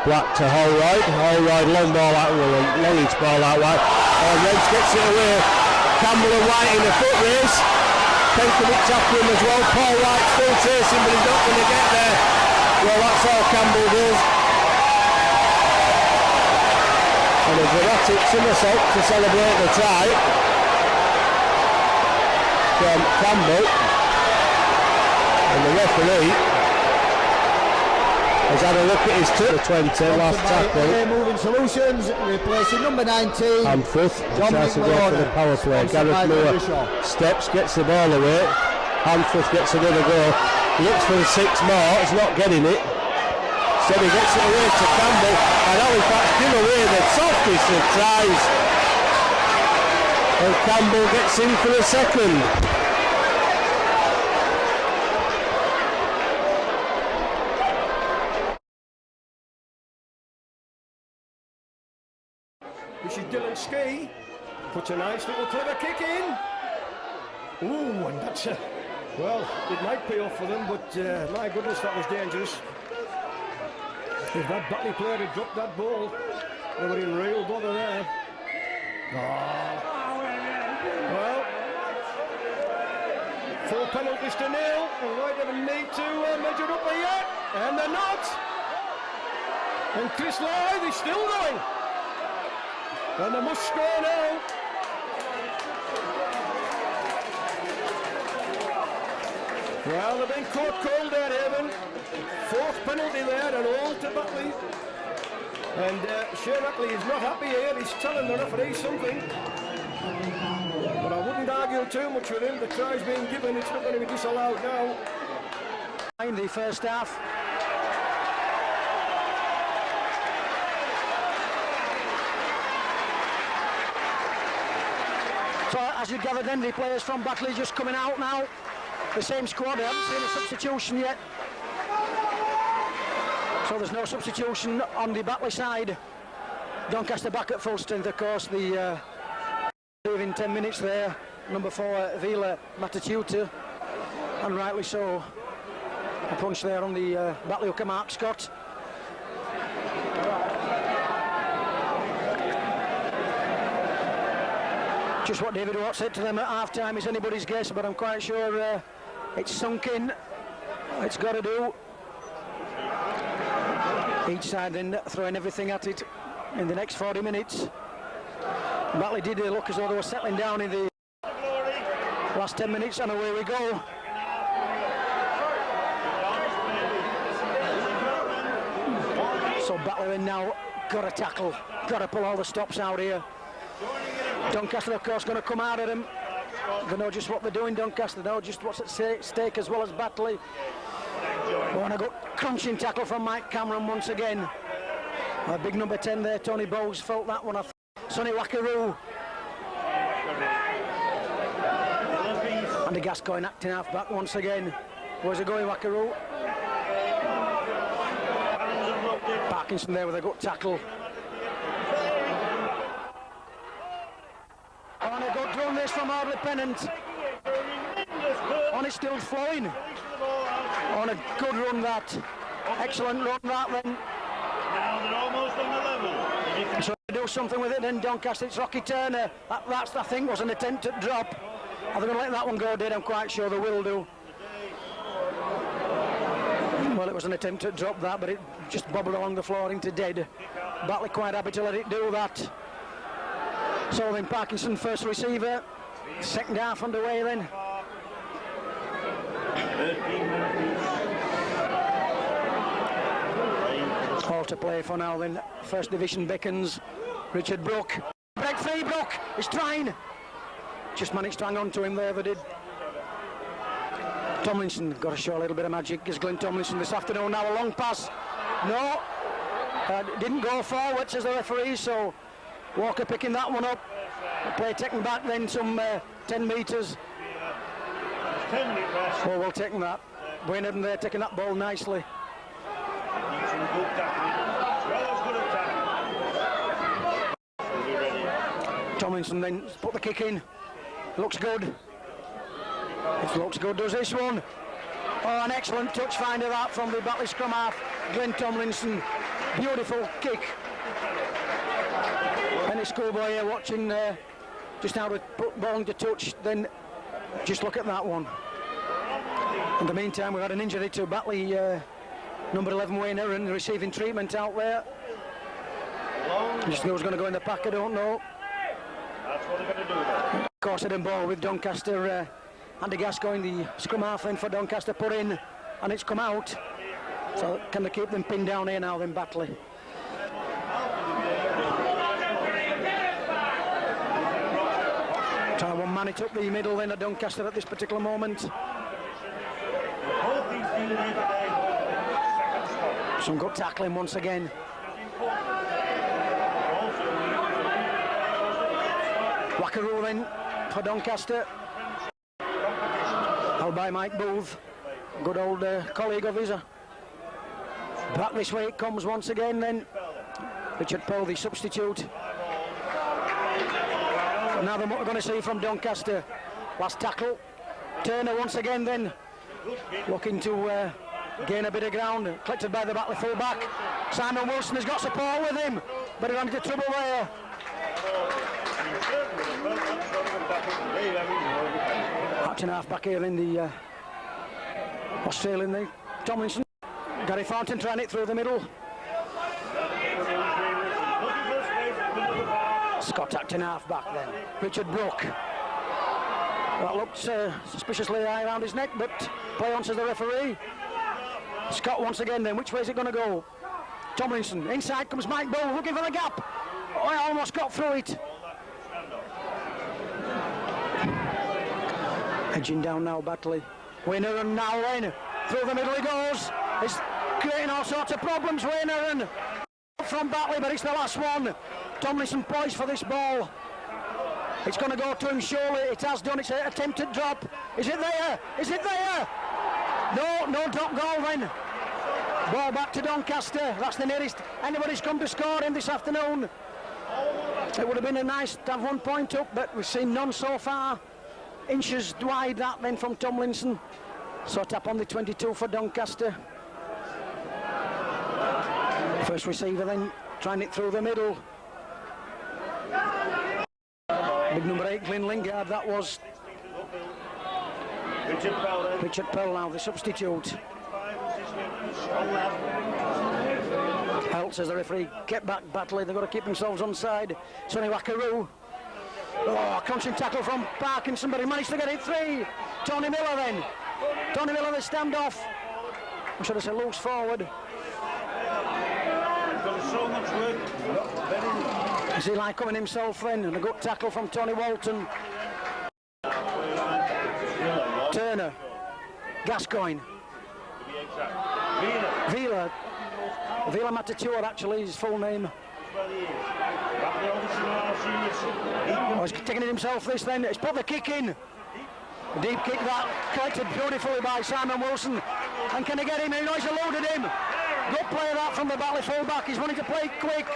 Black to Holroyd, long ball out, longish ball out wide. Reds gets it away. Campbell and White in the foot race. Penkovic after him as well. Paul White still chasing, but he's not going to get there. Well, that's all Campbell does. And a dramatic somersault to celebrate the tie from Campbell. And the referee has had a look at his 20 last tackle. Moving Solutions, replacing number 19. And fifth, tries to go for the power play. Gareth Moore steps, gets the ball away. Hanforth gets another go. Looks for the 6 more, he's not getting it. Instead he gets it away to Campbell. And Halifax give away the softest of tries. And Campbell gets in for the second. This is Dylan Ski, puts a nice little clever kick in. Ooh, and that's a, well, it might pay off for them, but my goodness, that was dangerous. If that Batley player had dropped that ball, they were in real bother there. Well, 4 penalties to nil, and White don't need to measure up there yet, and they're not. And Chris Lythe is still going. And they must score now. Well, they've been caught cold there, Haven. 4th penalty there, and all to Batley. And Shane Ackley is not happy here. He's telling the referee something. But I wouldn't argue too much with him. The try's being given. It's not going to be disallowed now. In the first half. So as you gather then, the players from Batley just coming out now. The same squad, I haven't seen a substitution yet. So there's no substitution on the Batley side. Doncaster back at full strength, of course. The in 10 minutes there. Number 4, Vila Matatuta, and rightly so. A punch there on the Batley hooker, Mark Scott. Just what David Watt said to them at half-time is anybody's guess, but I'm quite sure it's sunk in. It's got to do. Each side then throwing everything at it in the next 40 minutes. Batley did look as though they were settling down in the last 10 minutes, and away we go. So Batley now got to tackle, got to pull all the stops out here. Doncaster, of course, going to come out at them. They know just what they're doing, Doncaster. They know just what's at stake, as well as Batley. And a good crunching tackle from Mike Cameron once again. A big number 10 there, Tony Bowles felt that one. Sonny Wackaroo. And the Gascoigne acting half back once again. Where's it going, Wackaroo? Parkinson there with a good tackle. On a good run this from Audley Pennant. On it's still flowing. On a good run that. Excellent run that then. Now they're almost on the level. So to do something with it then, Doncaster. It's Rocky Turner. That's, I think, was an attempt at drop. Are they going to let that one go dead? I'm quite sure they will do. Well, it was an attempt at drop that, but it just bobbled along the floor into dead. Batley quite happy to let it do that. So then Parkinson, first receiver. Second half underway then. All to play for now then. First division beckons. Richard Brook. Break free, Brook. He's trying. Just managed to hang on to him there, they did. Tomlinson got to show a little bit of magic. Is Glenn Tomlinson this afternoon now. A long pass. No. Didn't go forward, says the referee, so Walker picking that one up. Play taken back then some 10 metres. Oh, well taken that. Wayne Edden there taking that ball nicely. Tomlinson then put the kick in. Looks good. It looks good, does this one. Oh, an excellent touch finder that from the Batley scrum half, Glenn Tomlinson. Beautiful kick. Any schoolboy here watching just how to put ball into touch, then just look at that one. In the meantime, we've had an injury to Batley, number 11 Wayne Aaron, receiving treatment out there. Just who's going to go in the pack, I don't know. That's what they're going to do then. Of course, hidden ball with Doncaster. Andy Gascoigne, the scrum half then for Doncaster, put in, and it's come out. So can they keep them pinned down here now then, Batley? Try one man it up the middle then at Doncaster at this particular moment. Some good tackling once again. Wackaroo then for Doncaster. Held by Mike Booth, good old colleague of his. Back this way it comes once again then. Richard Poe, the substitute. Now then what we're going to see from Doncaster. Last tackle. Turner once again then. Looking to gain a bit of ground. Collected by the Batley full back. Simon Wilson has got support with him, but he ran into trouble there. Captain half back here in the Australian league. Tomlinson. Gary Thornton trying it through the middle. Scott acting half back then. Richard Brook. That looked suspiciously high around his neck, but play on, says the referee. Scott once again then. Which way is it going to go? Tomlinson, inside comes Mike Bull, looking for the gap. Oh, he almost got through it. Edging down now, Batley. Winner and now then, through the middle he goes. It's creating all sorts of problems, Winner and from Batley, but it's the last one. Tomlinson poised for this ball. It's going to go to him surely. It has done. It's an attempted drop. Is it there? Is it there? No drop goal then. Ball back to Doncaster. That's the nearest anybody's come to score in this afternoon. It would have been a nice to have 1 point up, but we've seen none so far. Inches wide that then from Tomlinson. So tap on the 22 for Doncaster. First receiver then trying it through the middle. Big number 8, Glyn Lingard, that was. Richard Pell now, the substitute. Helts as the referee kept back Batley, they've got to keep themselves onside. Sonny Wackaroo. Oh, crunching tackle from Parkinson, but he managed to get it free. Tony Miller then. Tony Miller, the standoff. I should have said loose forward. So much work. Is Eli coming himself then? And a good tackle from Tony Walton. Turner. Gascoigne. Vila Matatua, actually, his full name. Oh, he's taking it himself this then. He's put the kick in. A deep kick that collected beautifully by Simon Wilson. And can he get him? He knows he loaded him. Good play that from the Batley fullback. He's wanting to play quick.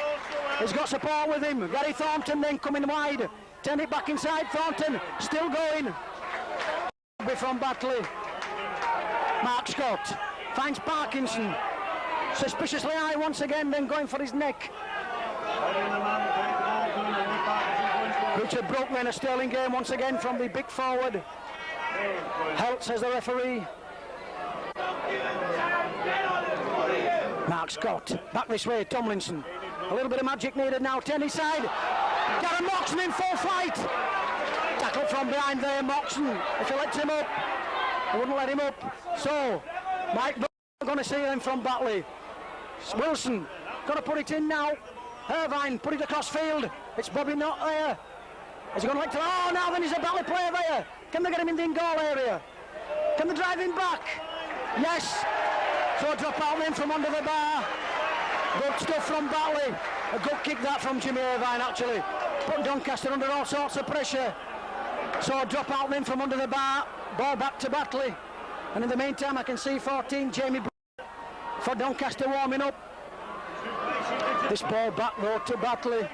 He's got support with him. Gary Thornton then coming wide. Turn it back inside. Thornton still going. From Batley. Mark Scott finds Parkinson. Suspiciously high once again, then going for his neck. Richard Brook then a sterling game once again from the big forward. Helt says the referee. Mark Scott back this way. Tomlinson. A little bit of magic needed now. Tenny side. Darren Moxon in full flight. Tackle from behind there, Moxon. If he lets him up, he wouldn't let him up. So, Mike going to see him from Batley. Wilson got to put it in now. Irvine put it across field. It's Bobby not there. Is he going to let it? Oh, now then he's a Batley player there. Can they get him in the in-goal area? Can they drive him back? Yes. So drop out then from under the bar. Good stuff from Batley. A good kick that from Jimmy Irvine actually. Put Doncaster under all sorts of pressure. So drop out then from under the bar. Ball back to Batley. And in the meantime I can see 14 Jamie for Doncaster warming up. This ball back though to Batley.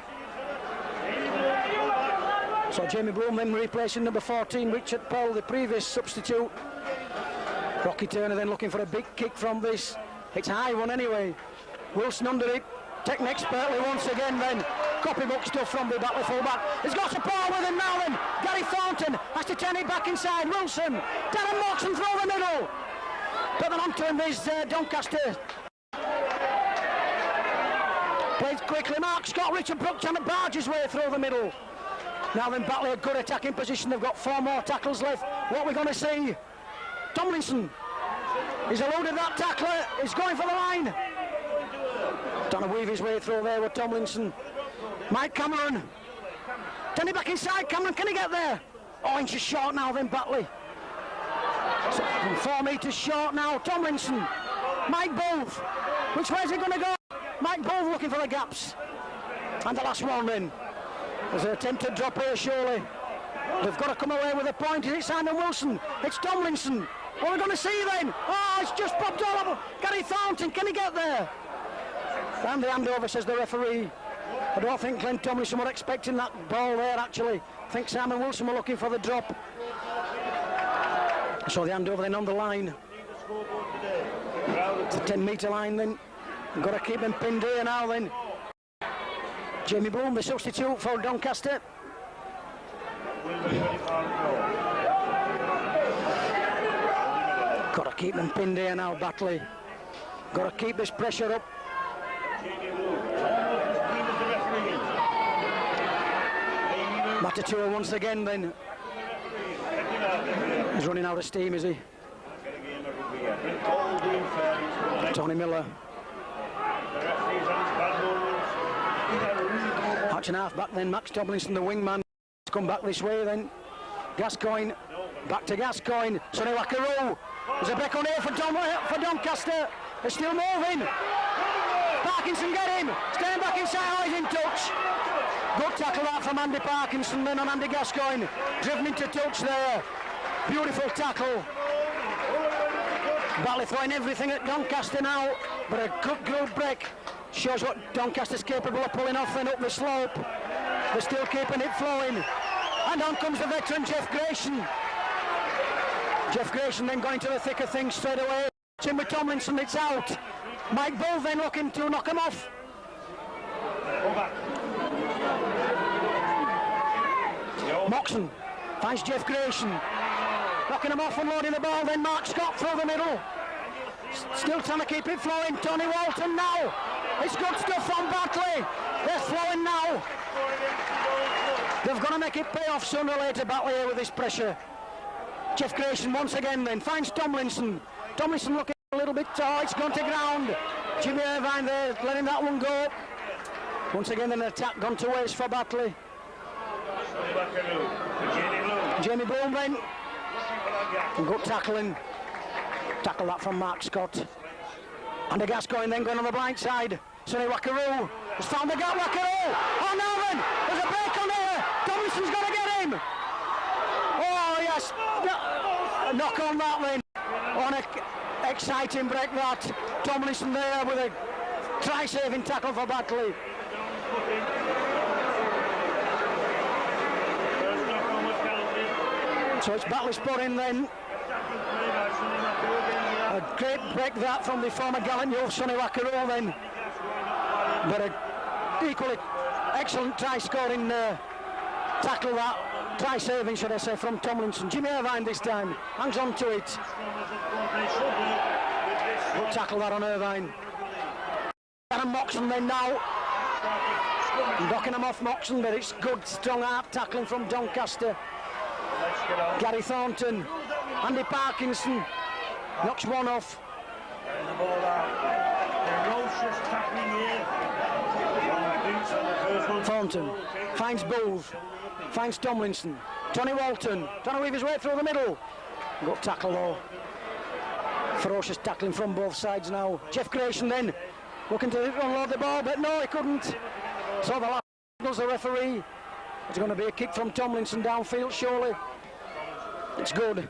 So Jamie Bloom then replacing number 14 Richard Pell, the previous substitute. Rocky Turner then looking for a big kick from this. It's a high one anyway. Wilson under it, taken expertly once again then. Copybook stuff from the Batley fullback. He's got support with him now then. Gary Thornton has to turn it back inside. Wilson, Darren Moxon through the middle. Put them onto him, this Doncaster. Plays quickly, Mark Scott, Richard Brook trying to barge his way through the middle. Now then Batley a good attacking position. They've got 4 more tackles left. What are we going to see? Tomlinson. He's eluded that tackler. He's going for the line. Trying to weave his way through there with Tomlinson. Mike Cameron. Turn it back inside. Cameron, can he get there? Oh, inches short now then Batley. So, 4 metres short now. Tomlinson. Mike Bove. Which way is he going to go? Mike Bove looking for the gaps. And the last one then. There's an attempted drop here surely. They've got to come away with a point. Is it Simon Wilson? It's Tomlinson. What are we going to see then? Oh, it's just popped all over. Gary Thornton, can he get there? And the handover, says the referee. I don't think Glenn Tomlinson were expecting that ball there actually. I think Simon Wilson were looking for the drop. So the handover then on the line. It's a 10-metre line then. Got to keep them pinned here now then. Jamie Bloom, the substitute for Doncaster. Got to keep them pinned here now, Batley. Got to keep this pressure up. Matatua once again then. He's running out of steam, is he? Tony Miller. Action half back then, Max Tomlinson, the wingman, come back this way then. Gascoigne, back to Gascoigne, Sonny Wackaroo. There's a break on here for Doncaster. They're still moving. Parkinson get him, staying back inside, oh, he's in touch. Good tackle that from Andy Parkinson then on Andy Gascoigne. Driven into touch there. Beautiful tackle. Batley throwing everything at Doncaster now, but a good break. Shows what Doncaster's capable of pulling off then up the slope. They're still keeping it flowing. And on comes the veteran Jeff Grayson. Jeff Grayson then going to the thick of things straight away. Timber Tomlinson, it's out. Mike Bull then looking to knock him off. Moxon finds Jeff Grayson. Knocking him off and loading the ball, then Mark Scott through the middle. Still trying to keep it flowing. Tony Walton now. It's good stuff from Batley. They're flowing now. They've got to make it pay off sooner or later, Batley, here with this pressure. Jeff Grayson once again then finds Tomlinson. Tomlinson looking a little bit tall. It's gone to ground. Jimmy Irvine there letting that one go. Once again an attack gone to waste for Batley. Jamie Bloom then. Good tackling. Tackle that from Mark Scott. And the Gascoigne then going on the blind side. Sonny Wackaroo has found the gap. Wackaroo! Oh no then! There's a break on here! Tomlinson's got to get him! Oh yes! A knock on that then. On an exciting break that. Tomlinson there with a try-saving tackle for Batley. So it's Batley spotting then. A great break that from the former gallant youth Sonny Wackaroo then. But a equally excellent try scoring tackle that. Try saving, should I say, from Tomlinson. Jimmy Irvine this time hangs on to it. Good tackle that on Irvine. And Moxon then now. Knocking him off Moxon, but it's good strong arm tackling from Doncaster. Gary Thornton, Andy Parkinson knocks one off. Thornton finds Booth, finds Tomlinson, Tony Walton, trying to weave his way through the middle. Good tackle though. Ferocious tackling from both sides now. Jeff Grayson then looking to unload the ball, but no, he couldn't. So the last signals the referee. It's going to be a kick from Tomlinson downfield, surely. It's good.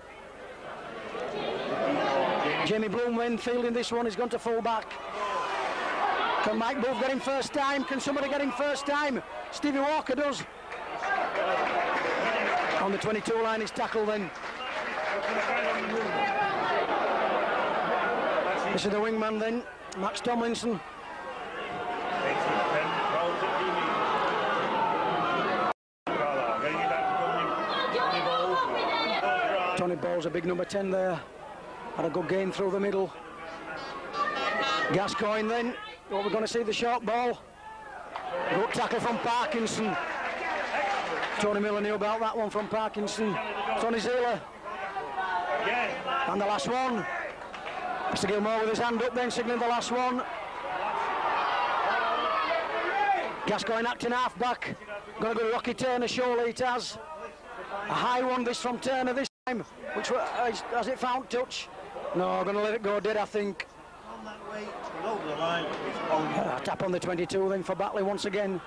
Jamie Bloom then fielding this one. He's gone to full back. Can Mike Booth get him first time? Can somebody get him first time? Stevie Walker does. On the 22 line, he's tackled then. This is the wingman then, Max Tomlinson. Tony Ball's a big number 10 there. Had a good gain through the middle. Gascoigne then. What we're going to see, the short ball. Good tackle from Parkinson. Tony Miller knew about that one from Parkinson. Tony Zila. And the last one. Mr. Gilmore with his hand up then, signalling the last one. Gascoigne acting half back. Going to go to Rocky Turner, surely it has. A high one this from Turner this time. Which has it found touch? No, I'm going to let it go dead, I think. Tap on the 22 then for Batley once again.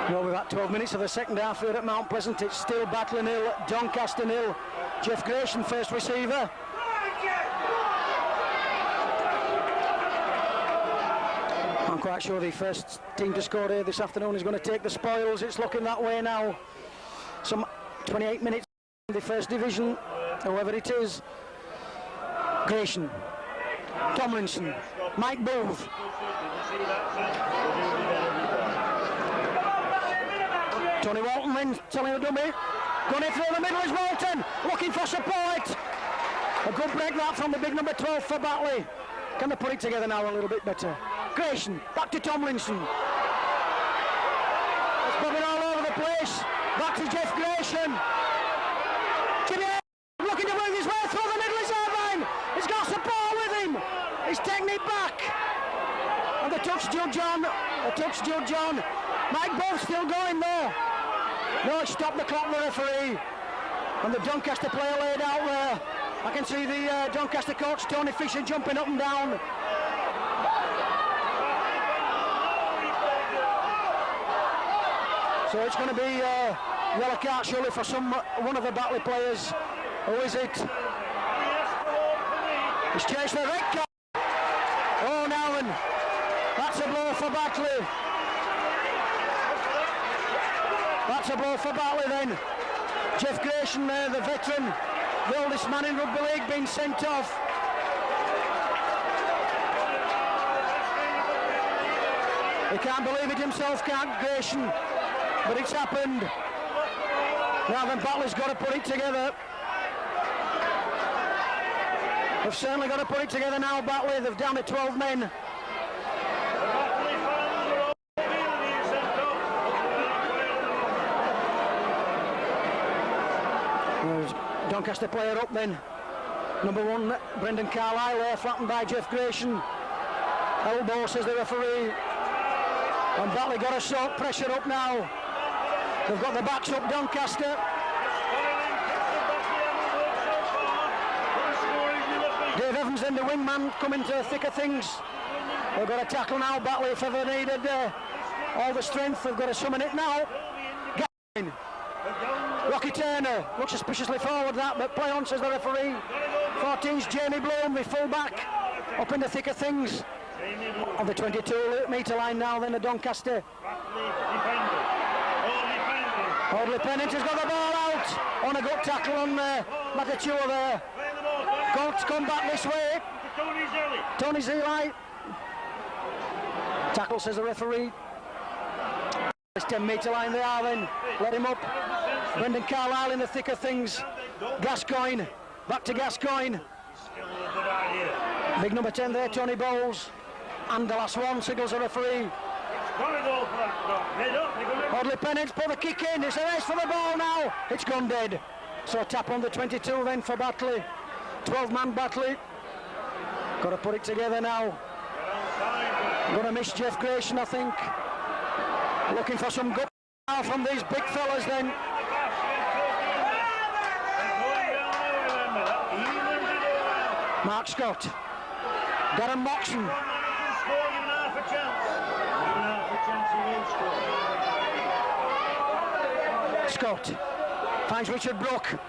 Well, we've had 12 minutes of the second half here at Mount Pleasant. It's still Batley nil, Doncaster nil. Jeff Grayson, first receiver. I'm quite sure the first team to score here this afternoon is going to take the spoils. It's looking that way now. Some 28 minutes in the first division, whoever it is. Grayson, Tomlinson, Mike Booth. Tony Walton then telling the dummy. Going in through the middle is Walton, looking for support. A good break that from the big number 12 for Batley. Can they put it together now a little bit better? Grayson, back to Tomlinson. It's bobbing all over the place. Back to Jeff Grayson. Jimmy looking to move his way through the middle is Irvine. He's got support with him. touch judge on. A touch judge on. Mike Bowles still going there. No, it stopped the clock, the referee. And the Doncaster player laid out there. I can see the Doncaster coach, Tony Fisher, jumping up and down. So it's going to be yellow card surely for one of the Batley players. Who is it? He's chased the red card. Oh, now then. That's a blow for Batley. That's a blow for Batley then. Jeff Grayson there, the veteran, the oldest man in rugby league, being sent off. He can't believe it himself, can't Grayson, but it's happened. Now then, Batley's got to put it together. They've certainly got to put it together now, Batley. They've down to 12 men. There's Doncaster player up then. Number 1, Brendan Carlisle there, flattened by Jeff Grayson. Elbow, says the referee. And Batley got a short pressure up now. They've got the backs up, Doncaster. Dave Evans then, the wingman, coming to the thick of things. They've got to tackle now, Batley, if ever needed all the strength. They've got to summon it now. Gavin. Rocky Turner looks suspiciously forward that, but play on, says the referee. 14's Jamie Bloom, the full-back, up in the thick of things. On the 22-metre line now, then the Doncaster. Audley Pennant has got the ball out on a good tackle on Matatua there. Colts come back this way. Tony Zeli. Tackle, says the referee. This 10-metre line they are then. Let him up. Brendan Carlisle in the thick of things. Gascoigne. Back to Gascoigne. Big number 10 there, Tony Bowles. And the last one, signals the referee. Audley Pennant's put the kick in. It's a race for the ball now. It's gone dead. So tap on the 22 then for Batley. 12-man Batley. Got to put it together now. Going to miss Jeff Grayson, I think. Looking for some good now from these big fellas then. Mark Scott. Darren Moxon. Scott finds Richard Brook.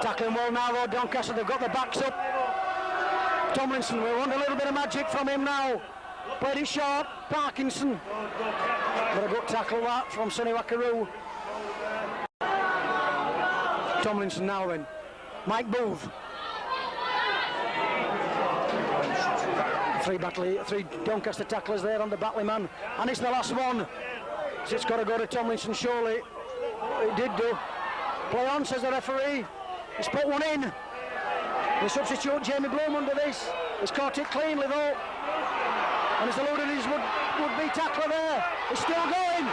Tackling well now though, Doncaster, they've got the backs up. Tomlinson, we want a little bit of magic from him now. Played it short, Parkinson. Got a good tackle that from Sonny Wakaru. Tomlinson now then. Mike Booth. Three Doncaster tacklers there on the Batley man. And it's the last one. So it's got to go to Tomlinson surely. It did do. Play on, says the referee. He's put one in. The substitute, Jamie Bloom, under this. He's caught it cleanly though. And he's eluded his would-be tackler there. He's still going.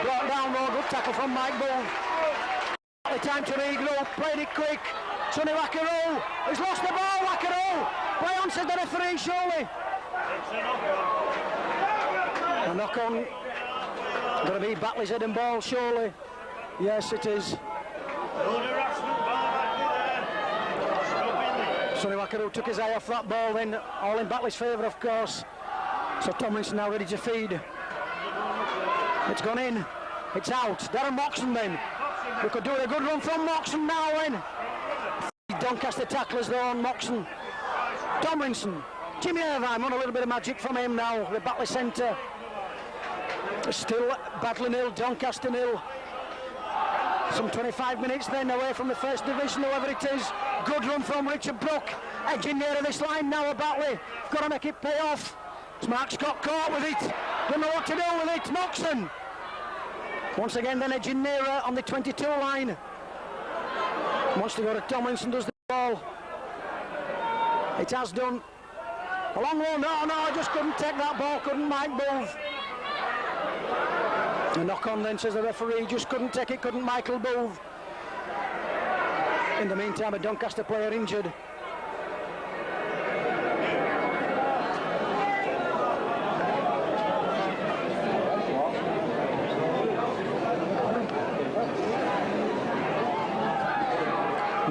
Brought down though, good tackle from Mike Bull. The time to regroup, played it quick. Sonny Wakaru, he's lost the ball, Wakaru. Play on, says the referee, surely. A knock-on. Going to be Batley's head and ball, surely. Yes, it is. Sonny Wakaru took his eye off that ball then, all in Batley's favour, of course. So Tomlinson now ready to feed. It's gone in. It's out. Darren Moxon then. We could do a good run from Moxon now then. Doncaster tacklers though on Moxon. Tomlinson. Jimmy Irvine, want a little bit of magic from him now. The Batley centre. Still Batley nil, Doncaster nil. Some 25 minutes then away from the first division, whoever it is. Good run from Richard Brook. Edging near this line now at Batley. Got to make it pay off. Mark Scott caught with it. Don't know what to do with it. Moxon. Once again then edging nearer on the 22 line. Wants to go to Tomlinson, does the ball. It has done. A long one. No, just couldn't take that ball, couldn't Mike Booth. A knock on then, says the referee, just couldn't take it, couldn't Michael Booth. In the meantime, a Doncaster player injured.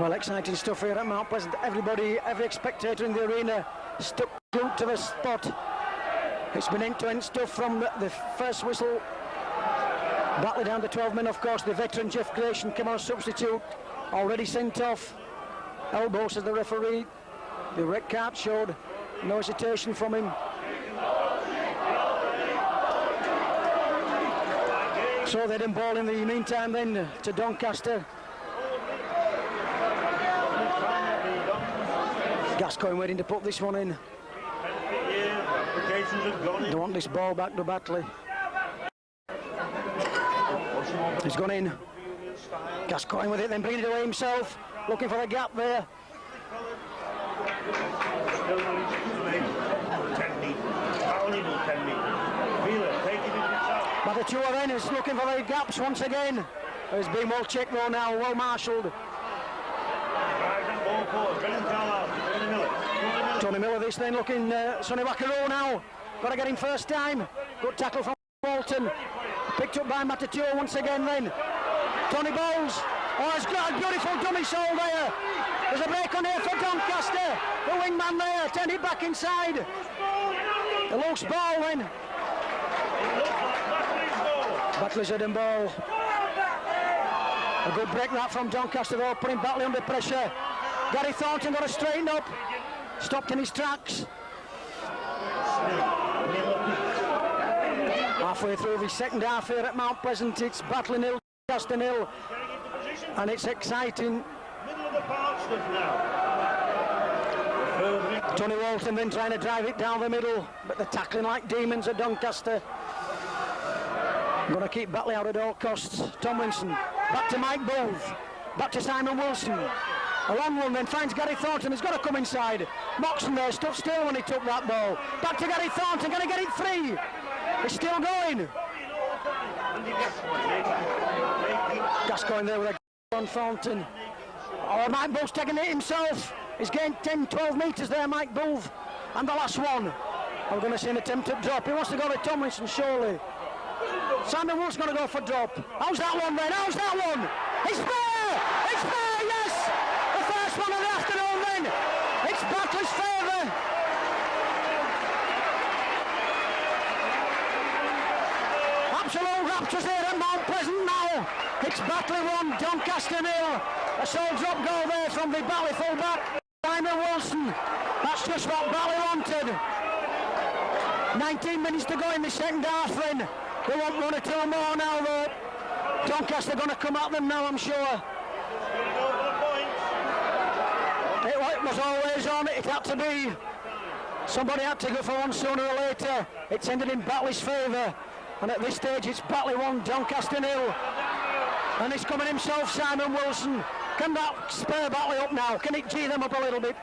Well, exciting stuff here at Mount Pleasant. Everybody, every spectator in the arena stuck glued to the spot. It's been end-to-end stuff from the first whistle. Batley down to 12 men, of course. The veteran Jeff Grayson came on substitute, already sent off. Elbow, says the referee. The red card showed no hesitation from him. So they didn't ball in the meantime then to Doncaster. Gascoigne waiting to put this one in. They want this ball back to Batley. He's gone in. Gascoigne with it, then bringing it away himself. Looking for a gap there. But the two of them is looking for the gaps once again. It's been well checked though now, well marshalled. Tony Miller this then looking, Sonny Wakaro now. Got to get him first time. Good tackle from Walton. Picked up by Matatuo once again then. Tony Bowles. Oh, he's got a beautiful dummy soul there. There's a break on here for Doncaster. The wingman there, turned it back inside. The loose ball then. Batley's hidden ball. A good break that from Doncaster though, putting Batley under pressure. Gary Thornton got to straighten up. Stopped in his tracks. Halfway through the second half here at Mount Pleasant, it's Batley 0, Doncaster 0. And it's exciting. Tony Walton then trying to drive it down the middle, but they're tackling like demons at Doncaster. Going to keep Batley out at all costs. Tomlinson, back to Mike Booth, back to Simon Wilson. A long one then finds Gary Thornton, he's got to come inside. Moxon there stood still when he took that ball. Back to Gary Thornton, going to get it free. It's still going. Gascoigne there with a on Thornton. Oh, Mike Booth's taking it himself. He's gained 10-12 metres there, Mike Booth. And the last one. We're going to see an attempt at drop. He wants to go to Tomlinson, surely. Simon Wood's going to go for drop. How's that one then? How's that one? It's fair! It's fair, yes! The first one of the afternoon then. It's Batley's favour. Absolute raptures here at Mount Pleasant now. It's Batley 1, Doncaster 0. A sole drop goal there from the Batley full-back, Simon Wilson. That's just what Batley wanted. 19 minutes to go in the second half then. They want one or two more now though. Doncaster going to come at them now, I'm sure. It was always on, it had to be. Somebody had to go for one sooner or later. It's ended in Batley's favour. And at this stage it's Batley 1, Doncaster 0. And he's coming himself, Simon Wilson. Can that spur Batley up now? Can it G them up a little bit?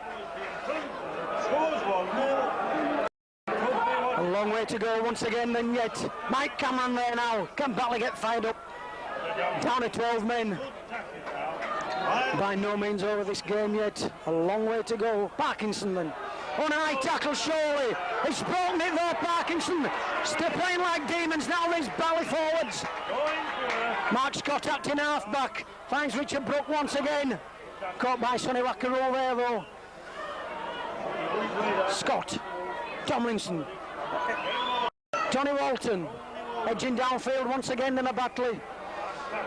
A long way to go once again then yet. Mike Cameron there now. Can Batley get fired up? Down to 12 men. By no means over this game yet. A long way to go. Parkinson then. On a high tackle surely. He's broken it though, Parkinson. Still playing like demons now, these Batley forwards. Mark Scott acting half back. Finds Richard Brook once again. Caught by Sonny Wakaro there though. Scott. Tomlinson. Tony Walton. Edging downfield once again in a Batley.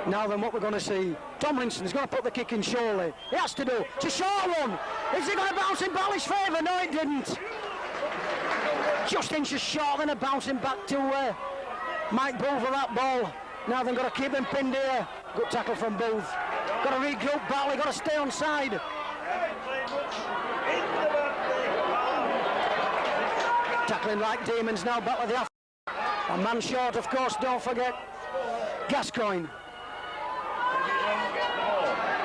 Now then what we're going to see. Tomlinson's going to put the kick in surely. He has to do. It's a short one. Is it going to bounce in Batley's favour? No, it didn't. Just inches short, then a bouncing back to Mike Booth with that ball. Now they've got to keep them pinned here. Good tackle from Booth. Got to regroup Batley, got to stay on side. Tackling like demons now, Batley the half. A man short, of course, don't forget. Gascoigne.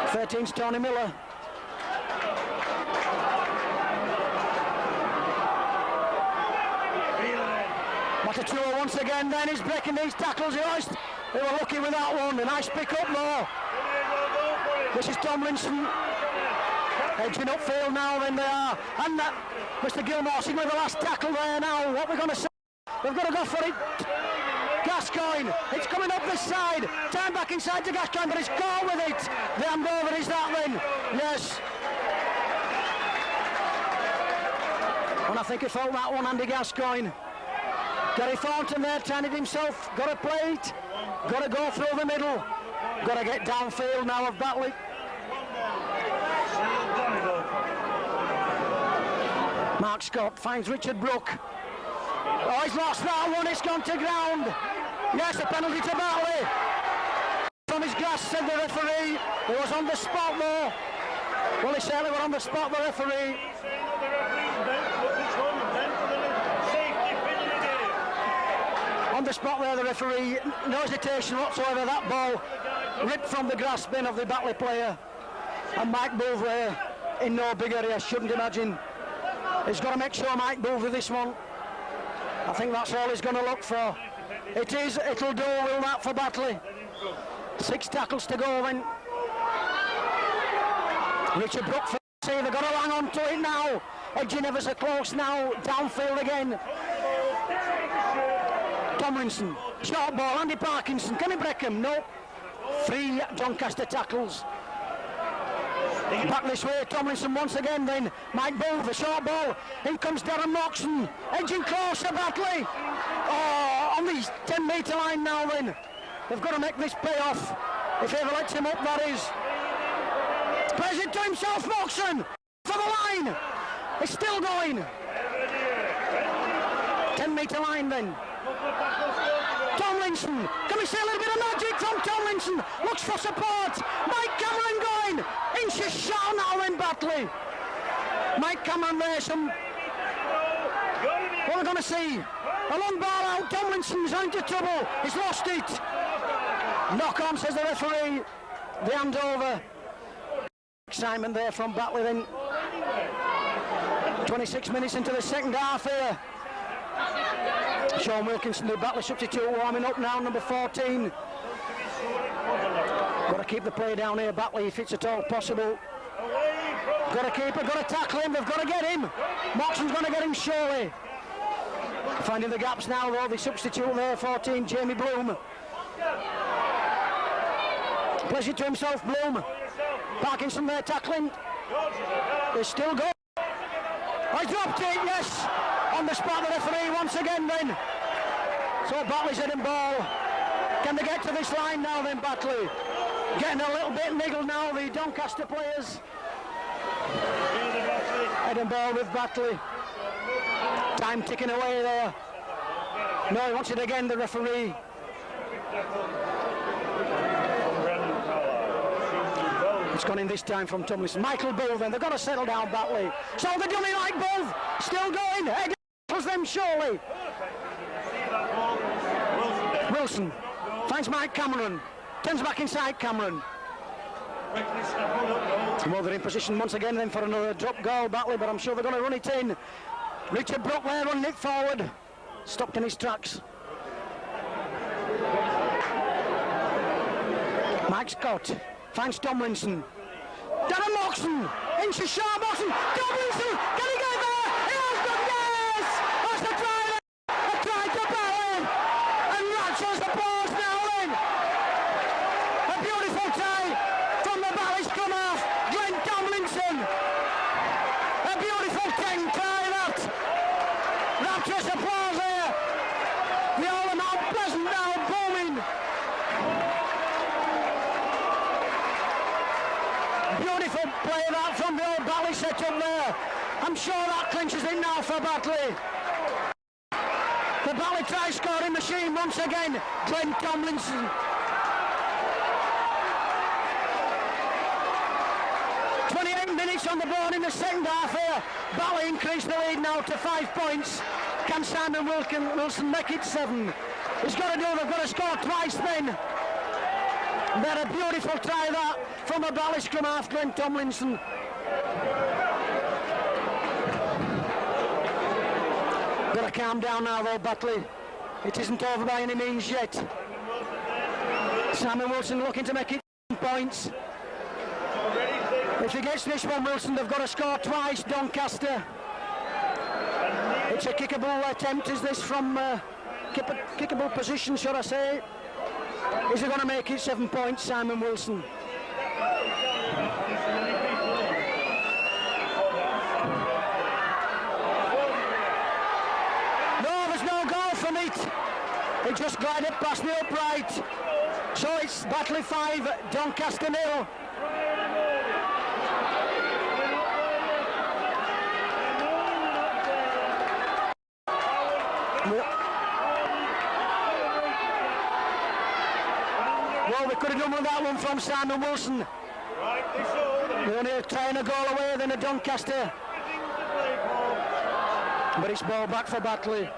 13's Tony Miller. Matatuo once again, then he's breaking these tackles. They were lucky with that one. A nice pick up though. This is Tomlinson. Edging upfield now, then they are. And that, Mr. Gilmore with the last tackle there now. What we're going to say? They've got to go for it. Gascoigne, it's coming up this side. Time back inside to Gascoigne, but it's caught with it. The handover, is that then? Yes. And I think he felt that one, Andy Gascoigne. Gary Thornton there trying it himself. Got to play it. Got to go through the middle. Got to get downfield now of Batley. Mark Scott finds Richard Brook. Oh, he's lost that one. It's gone to ground. Yes, a penalty to Batley. From his grass, said the referee. He was on the spot though. Well, he certainly was on the spot, the referee. On the spot there, the referee, no hesitation whatsoever. That ball ripped from the grass bin of the Batley player. And Mike Booth in no big area, shouldn't imagine. He's got to make sure Mike Booth with this one. I think that's all he's going to look for. It is, it'll do, will that, for Batley. 6 tackles to go then. Richard Brook for they've got to hang on to it now. Edging ever so close now, downfield again. Tomlinson, short ball, Andy Parkinson, can he break him? No. 3 Doncaster tackles. Back this way, Tomlinson once again then. Mike Booth, a short ball. In comes Darren Moxon, edging closer, Batley. Oh, on the 10-metre line now then. They've got to make this pay off. If he ever lets him up, that is. Plays it to himself, Moxon, for the line. It's still going. 10-metre line then. Tomlinson, can we see a little bit of magic from Tomlinson? Looks for support. Mike Cameron going. Inches short now in Batley. Mike Cameron there, some. What we're going to see. A long ball out. Tomlinson's into trouble. He's lost it. Knock on, says the referee. The handover. Simon there from Batley then. 26 minutes into the second half here. Sean Wilkinson, the Batley substitute, warming up now, number 14. Got to keep the play down here, Batley, if it's at all possible. Got to keep it, got to tackle him, they've got to get him. Moxon's going to get him surely. Finding the gaps now though, the substitute there, 14, Jamie Bloom. Plays it to himself, Bloom. Parkinson there tackling. They still go. I dropped it, yes. On the spot, the referee once again then. So Batley's heading ball. Can they get to this line now then, Batley? Getting a little bit niggled now, the Doncaster players. Heading ball with Batley. Time ticking away there. No, he wants it again, the referee. It's gone in this time from Tomlinson. Michael Booth, then they've got to settle down, Batley. So they're doing it like Booth. Still going. Head was them surely. Wilson finds Mike Cameron. Turns back inside Cameron. Well, they're in position once again then for another drop goal, Batley, but I'm sure they're going to run it in. Richard Brook there running it forward. Stopped in his tracks. Mike Scott finds Tomlinson. Darren Moxon, into sharp Moxon. Tomlinson, can he get there? He has done, yes! That's the try there. A try to Batley. And Ratchel's the pause now then. A beautiful try from the Batley scrum half, Glenn Tomlinson. A beautiful 10 try that. Rapturous applause there. The all are now pleasant now, booming. Beautiful play that from the old Batley setup there. I'm sure that clinches it now for Batley. The Batley try scoring machine once again, Glenn Tomlinson. 28 minutes on the board in the second half here. Batley increased the lead now to 5 points. Can Simon Wilson make it 7? He's got to do, they've got to score twice then. They had a beautiful try that from the Batley scrum half, Glenn Tomlinson. Got to calm down now though, Batley. It isn't over by any means yet. Simon Wilson looking to make it 10 points. If he gets this one, Wilson, they've got to score twice, Doncaster. It's a kickable attempt, is this, from kickable position, should I say. Is he going to make it 7 points, Simon Wilson? No, there's no goal from it. He just glided past the upright. So it's Batley 5, Doncaster 0. Well, we could have done with that one from Simon Wilson. We're only trying a goal away than a Doncaster. But it's ball back for Batley.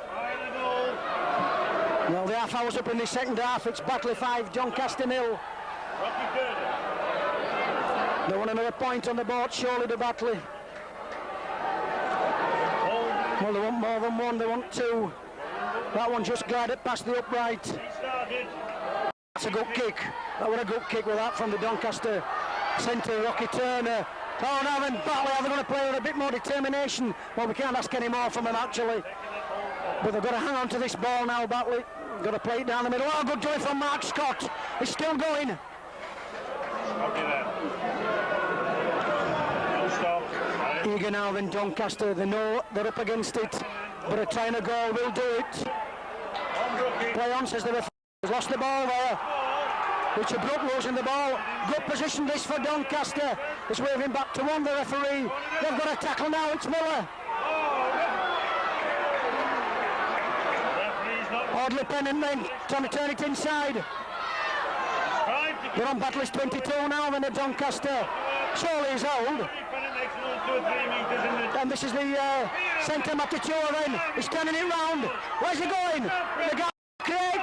Well, the half hour's up in the second half. It's Batley 5, Doncaster 0. They want another point on the board, surely, to Batley. Well, they want more than one, they want two. That one just glided past the upright. That's a good kick. That was a good kick with that from the Doncaster centre, Rocky Turner. Oh, now then, Batley, are they going to play with a bit more determination? Well, we can't ask any more from them, actually. But they've got to hang on to this ball now, Batley. Got to play it down the middle. Oh, good joy from Mark Scott. He's still going. Eager now then, Doncaster. They know they're up against it, but a trying to goal will do it. Play on, says the referee. He's lost the ball there. Richard Brook losing the ball. Good position this for Doncaster. It's waving back to one, the referee. They've got a tackle now, it's Miller. Audley Pennant then trying to turn it inside. They're on Batley's 22 now, then at Doncaster. Surely he's old. And this is the centre Matatua then. He's turning it round. Where's he going? The gap, Craig.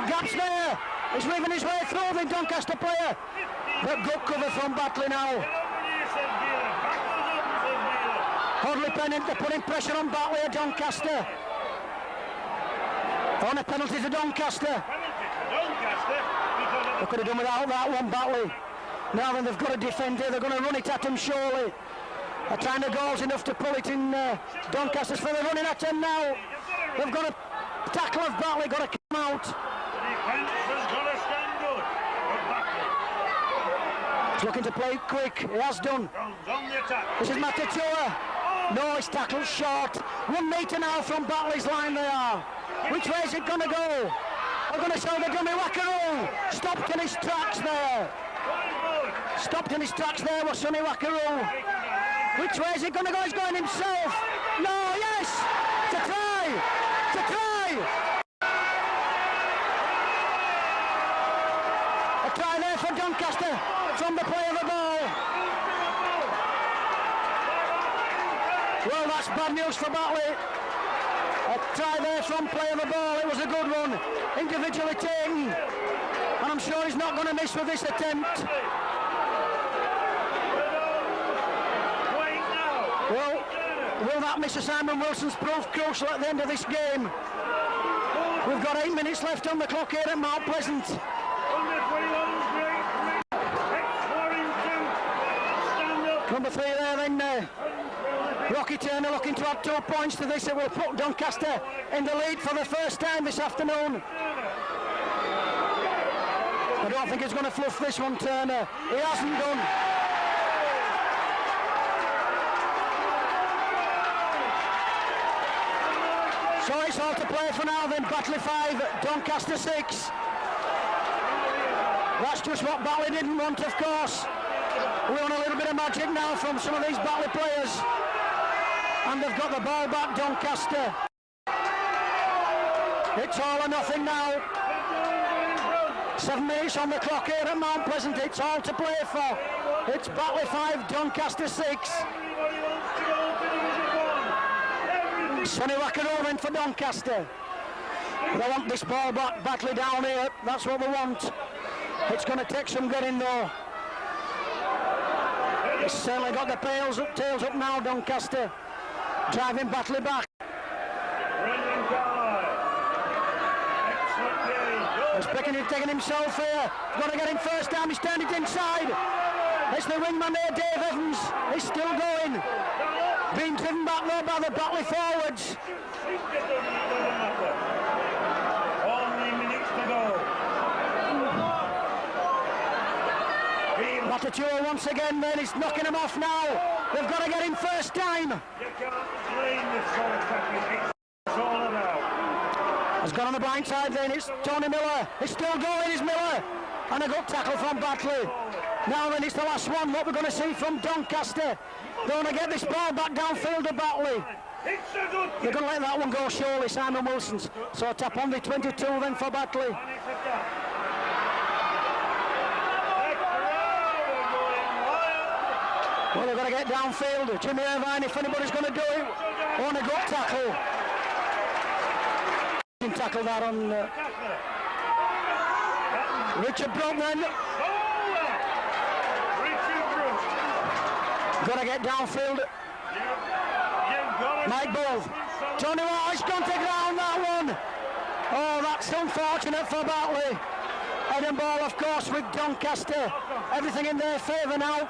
Gap's there. He's weaving his way through the Doncaster player. But good cover from Batley now. Audley Pennant, they're putting pressure on Batley at Doncaster. On a penalty to Doncaster. They could have done without that one, Batley. Now then, they've got a defender. They're going to run it at him, surely. A trying to goal's enough to pull it in Doncaster's for the running at him now. They've got a tackle of Batley, got to come out. He's looking to play it quick. He has done. This is Matatua. No, his tackle's short. 1 metre now from Batley's line they are. Which way is it going to go? They're going to show the dummy Wackaroo. Stopped in his tracks there. Stopped in his tracks there was Sonny Wackaroo. Which way is it going to go? He's going himself. No, yes! It's a try! It's a try! A try there for Doncaster from the play of the ball. Well, that's bad news for Batley. A try there from play of the ball. It was a good one. Individually taken. And I'm sure he's not going to miss with this attempt. Well, will that Mr. Simon Wilson's prove crucial at the end of this game? We've got 8 minutes left on the clock here at Mount Pleasant. Number 3 there then. Rocky Turner looking to add 2 points to this. It will put Doncaster in the lead for the first time this afternoon. I don't think he's going to fluff this one, Turner. He hasn't done. So it's all to play for now then. Batley 5, Doncaster 6. That's just what Batley didn't want, of course. We want a little bit of magic now from some of these Batley players. And they've got the ball back, Doncaster. It's all or nothing now. 7 minutes on the clock here at Mount Pleasant. It's all to play for. It's Batley 5, Doncaster 6. Sonny Wackaroo then for Doncaster. They want this ball back, Batley down here. That's what they want. It's going to take some getting though. It's certainly got the tails up now, Doncaster. Driving Batley back. He's picking it, taking himself here. He's got to get him first time. He's turned it inside. It's the wingman there, Dave Evans. He's still going. Being driven back though by the Batley forwards. Back to Tuo once again then, he's knocking him off now. They've got to get him first time. You can't blame this sort of tackling. It's all about. Has gone on the blind side then, it's Tony Miller. He's still going, is Miller. And a good tackle from Batley. Now then, it's the last one. What we're going to see from Doncaster. They're going to get this ball back downfield to Batley. It's a good They're going to let that one go surely, Simon Wilson's. So tap on the 22 then for Batley. and it's a tap. The crowd are going wild. Well, they're going to get downfield. Jimmy Irvine, if anybody's going to do it, on a good tackle. Tackle that on Richard Brugman. Richard Brooks. Got to get downfield. Mike Bull. Johnny Watt has gone to ground, that one. Oh, that's unfortunate for Batley. Heading ball, of course, with Doncaster. Everything in their favour now.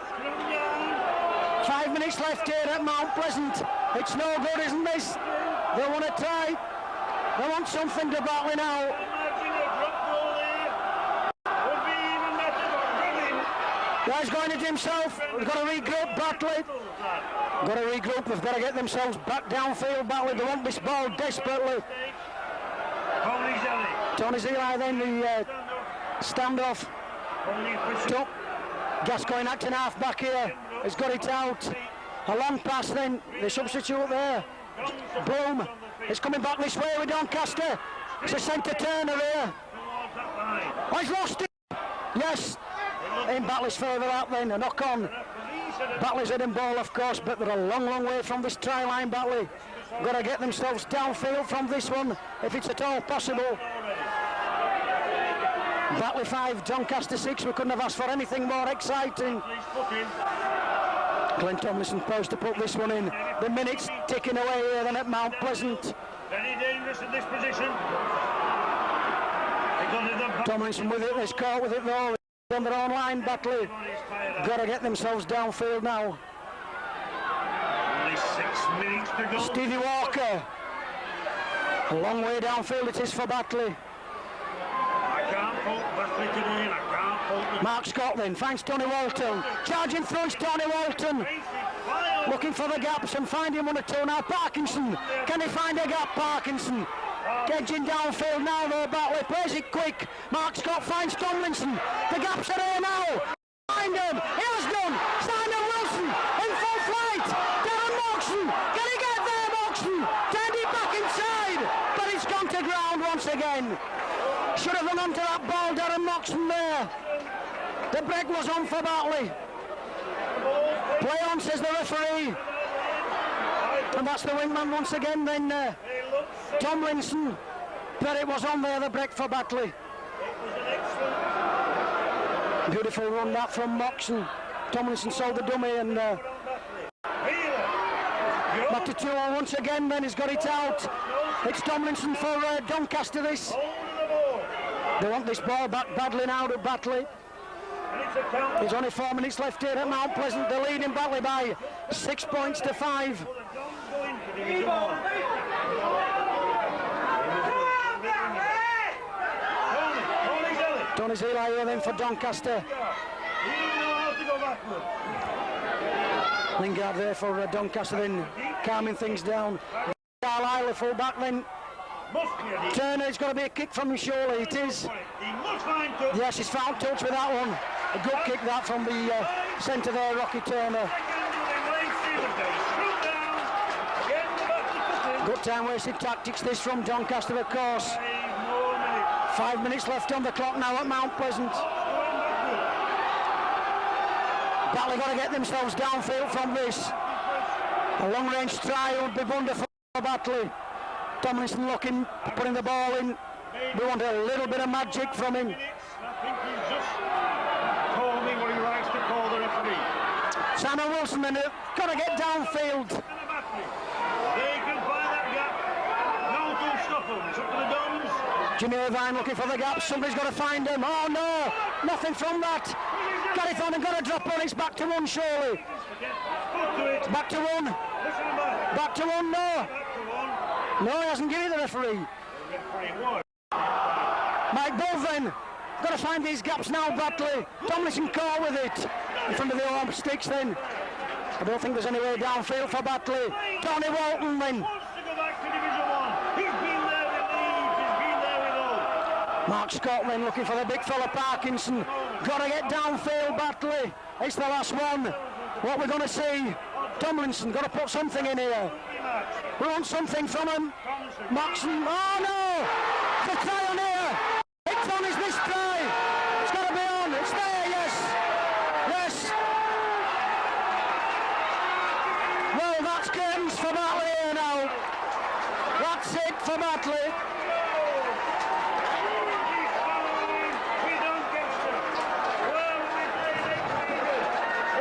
5 minutes left here at Mount Pleasant. It's no good, isn't this? They want to try. They want something to Batley now. Imagine a drop goal here. Would be even better, but brilliant. Guy's going into himself. We've got to regroup Batley. Got to regroup. They've got to get themselves back downfield. Batley. They want this ball desperately. Tony Zeli then the standoff. Top. Gascoigne acting half back here. He's got it out. A long pass then. The substitute there. Bloom. It's coming back this way with Doncaster. It's a centre turner here. Oh, he's lost it. Yes. In Batley's favour that then. A knock on. Batley's heading ball, of course, but they're a long, long way from this try line, Batley. Got to get themselves downfield from this one, if it's at all possible. Batley 5, Doncaster 6. We couldn't have asked for anything more exciting. Glenn Tomlinson poised to put this one in. The minutes ticking away here then at Mount Pleasant. Very dangerous in this position. Tomlinson with it, they're caught with it though. On their own line, Batley. Got to get themselves downfield now. Only 6 minutes to go. Stevie Walker. A long way downfield it is for Batley. I can't fault Batley today, and I can't fault them. Mark Scott then finds Tony Walton. Charging through is Tony Walton. Looking for the gaps and finding one or two now. Parkinson. Can he find a gap, Parkinson? Edging downfield now though, Batley plays it quick. Mark Scott finds Tomlinson. The gaps are there now. Find him. He has done. Simon Wilson in full flight. Darren Moxon. Can he get there, Moxon? Turned it back inside, but it's gone to ground once again. Should have hung on to that ball, Darren Moxon there. The break was on for Batley. Play on, says the referee. And that's the wingman once again then. Tomlinson, but it was on there, the break for Batley. Beautiful run that from Moxon. Tomlinson saw the dummy and back to 2-0 once again then, he's got it out. It's Tomlinson for Doncaster this. They want this ball back badly now to Batley. There's only 4 minutes left here at Mount Pleasant. They're leading Batley by 6 points to 5. Tony Zeli here then for Doncaster. Lingard there for Doncaster then, calming things down. Carlisle full back then. Turner, it's got to be a kick from him surely, it is. Yes, he's found touch with that one. A good kick that from the centre there, Rocky Turner. Good time wasted tactics this from Doncaster, of course. 5 minutes left on the clock now at Mount Pleasant. Batley got to get themselves downfield from this. A long-range try would be wonderful for Batley. Tomlinson looking, putting the ball in. We want a little bit of magic from him. I think he's just told me what he likes to call the referee. Simon Wilson then got to get downfield. They can find that gap. No one can stop him. It's up to the Dons. Jimmy Irvine looking for the gap. Somebody's got to find him. Oh no, nothing from that. Got it on and got to drop on. It's back to one surely. Back to one. Back to one, no. No, he hasn't given it the referee. Mike Bull then. Got to find these gaps now, Batley. Tomlinson caught with it in front of the arm sticks then. I don't think there's any way downfield for Batley. Tony Walton then. Wants to go back to Division 1. He's been there with Leeds, he's been there with all. Mark Scott then looking for the big fella Parkinson. Got to get downfield, Batley. It's the last one. What we're going to see, Tomlinson got to put something in here. We want something from him. Maxson, oh no! The try on here. It's on his missed try. It's got to be on. It's there, yes. Yes. Well, that's curtains for Batley here now. That's it for Batley.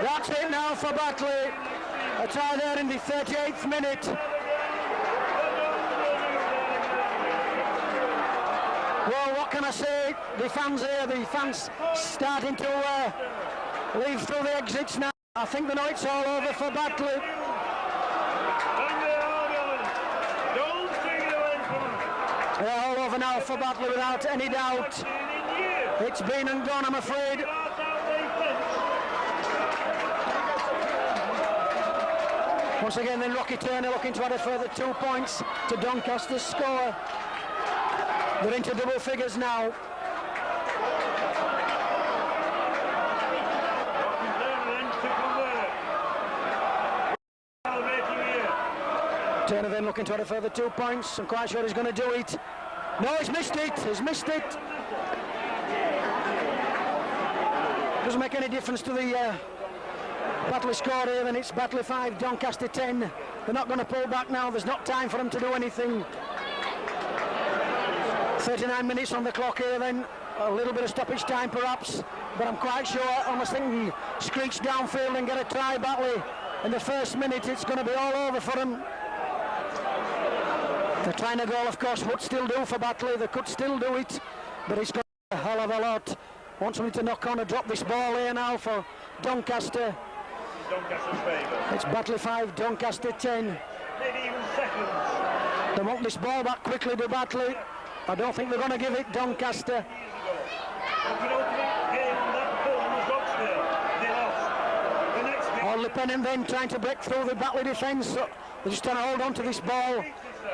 That's it now for Batley. A try there in the 38th minute. Well, what can I say? The fans here, the fans starting to leave through the exits now. I think they know it's all over for Batley. They're all over now for Batley without any doubt. It's been and gone, I'm afraid. Once again, then Rocky Turner looking to add a further 2 points to Doncaster's score. They're into double figures now. Turner then looking to add a further 2 points. I'm quite sure he's going to do it. No, he's missed it. He's missed it. Doesn't make any difference to the Batley score here, then it's Batley 5, Doncaster 10. They're not going to pull back now. There's not time for them to do anything. 39 minutes on the clock here then. A little bit of stoppage time perhaps, but I'm quite sure, almost thinking, screech downfield and get a try, Batley. In the first minute, it's going to be all over for them. The trying a goal, of course, would still do for Batley. They could still do it, but it's got a hell of a lot. Want somebody to knock on and drop this ball here now for Doncaster. Doncaster's favour. It's Batley 5, Doncaster 10. Maybe even seconds. They want this ball back quickly to Batley. I don't think they're going to give it, Doncaster. All dependent then trying to break through the Batley defence. So they're just trying to hold on to this ball.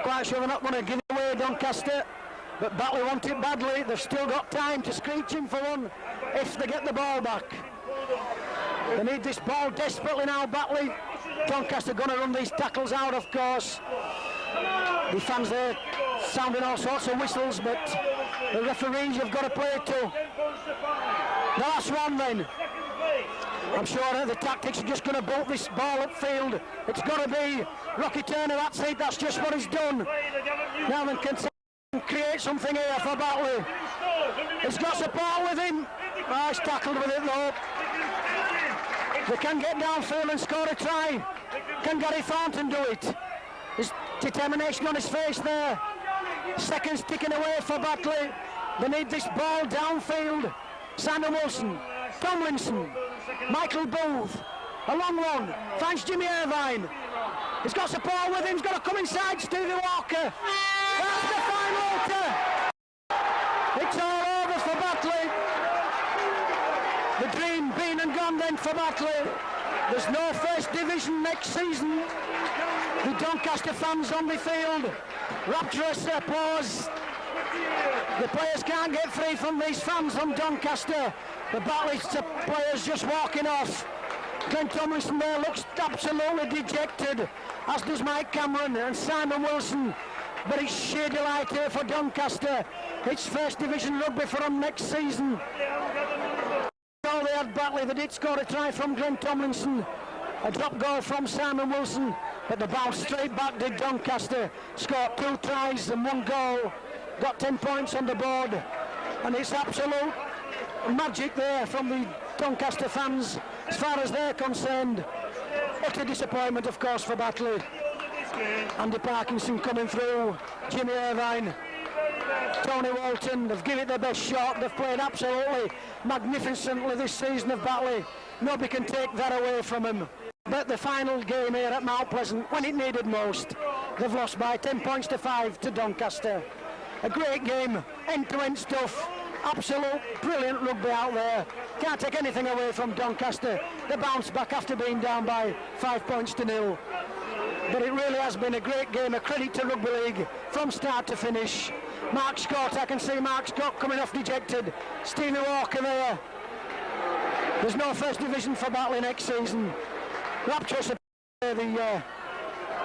Quite sure they're not going to give it away, Doncaster. But Batley want it badly. They've still got time to screech in for one if they get the ball back. They need this ball desperately now, Batley. Doncaster going to run these tackles out, of course. The fans there sounding all sorts of whistles, but the referees have got to play too. The last one then. I'm sure that the tactics are just going to bolt this ball upfield. It's got to be Rocky Turner, that's it, that's just what he's done. Now then can create something here for Batley. He's got support with him. Oh, he's tackled with it though. They can get downfield and score a try. Can Gary Thornton do it? There's determination on his face there. Seconds ticking away for Batley. They need this ball downfield. Simon Wilson, Tomlinson, Michael Booth, a long one, finds Jimmy Irvine. He's got support with him, he's got to come inside, Stevie Walker. That's the final. It's all over for Batley. The dream been and gone then for Batley. There's no first division next season. The Doncaster fans on the field, rapturous applause. The players can't get free from these fans from Doncaster. The Batley players just walking off. Glenn Tomlinson there looks absolutely dejected, as does Mike Cameron and Simon Wilson. But it's sheer delight here for Doncaster. It's first division rugby for them next season. All they had Batley, they did score a try from Glenn Tomlinson. A drop goal from Simon Wilson, but the bounce straight back did Doncaster. Scored 2 tries and 1 goal. Got 10 points on the board. And it's absolute magic there from the Doncaster fans as far as they're concerned. Utter disappointment, of course, for Batley. Andy Parkinson coming through, Jimmy Irvine, Tony Walton, they've given it their best shot. They've played absolutely magnificently this season of Batley. Nobody can take that away from them. But the final game here at Mount Pleasant, when it needed most, they've lost by 10 points to 5 to Doncaster. A great game, end-to-end stuff. Absolute brilliant rugby out there. Can't take anything away from Doncaster. They bounced back after being down by 5 points to 0. But it really has been a great game, a credit to Rugby League from start to finish. Mark Scott, I can see Mark Scott coming off dejected. Stephen Walker there. There's no first division for Batley next season. Rapturous the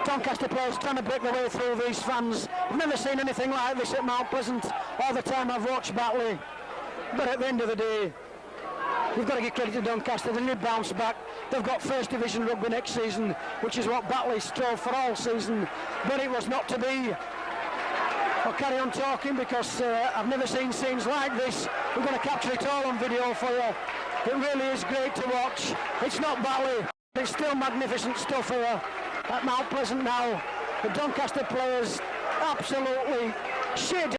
Doncaster players trying to break their way through these fans. I've never seen anything like this at Mount Pleasant all the time I've watched Batley. But at the end of the day, you've got to give credit to Doncaster. They did bounce back. They've got first division rugby next season, which is what Batley strove for all season. But it was not to be. I'll carry on talking because I've never seen scenes like this. We're going to capture it all on video for you. It really is great to watch. It's not Batley. It's still magnificent stuff here at Mount Pleasant now. The Doncaster players absolutely shit.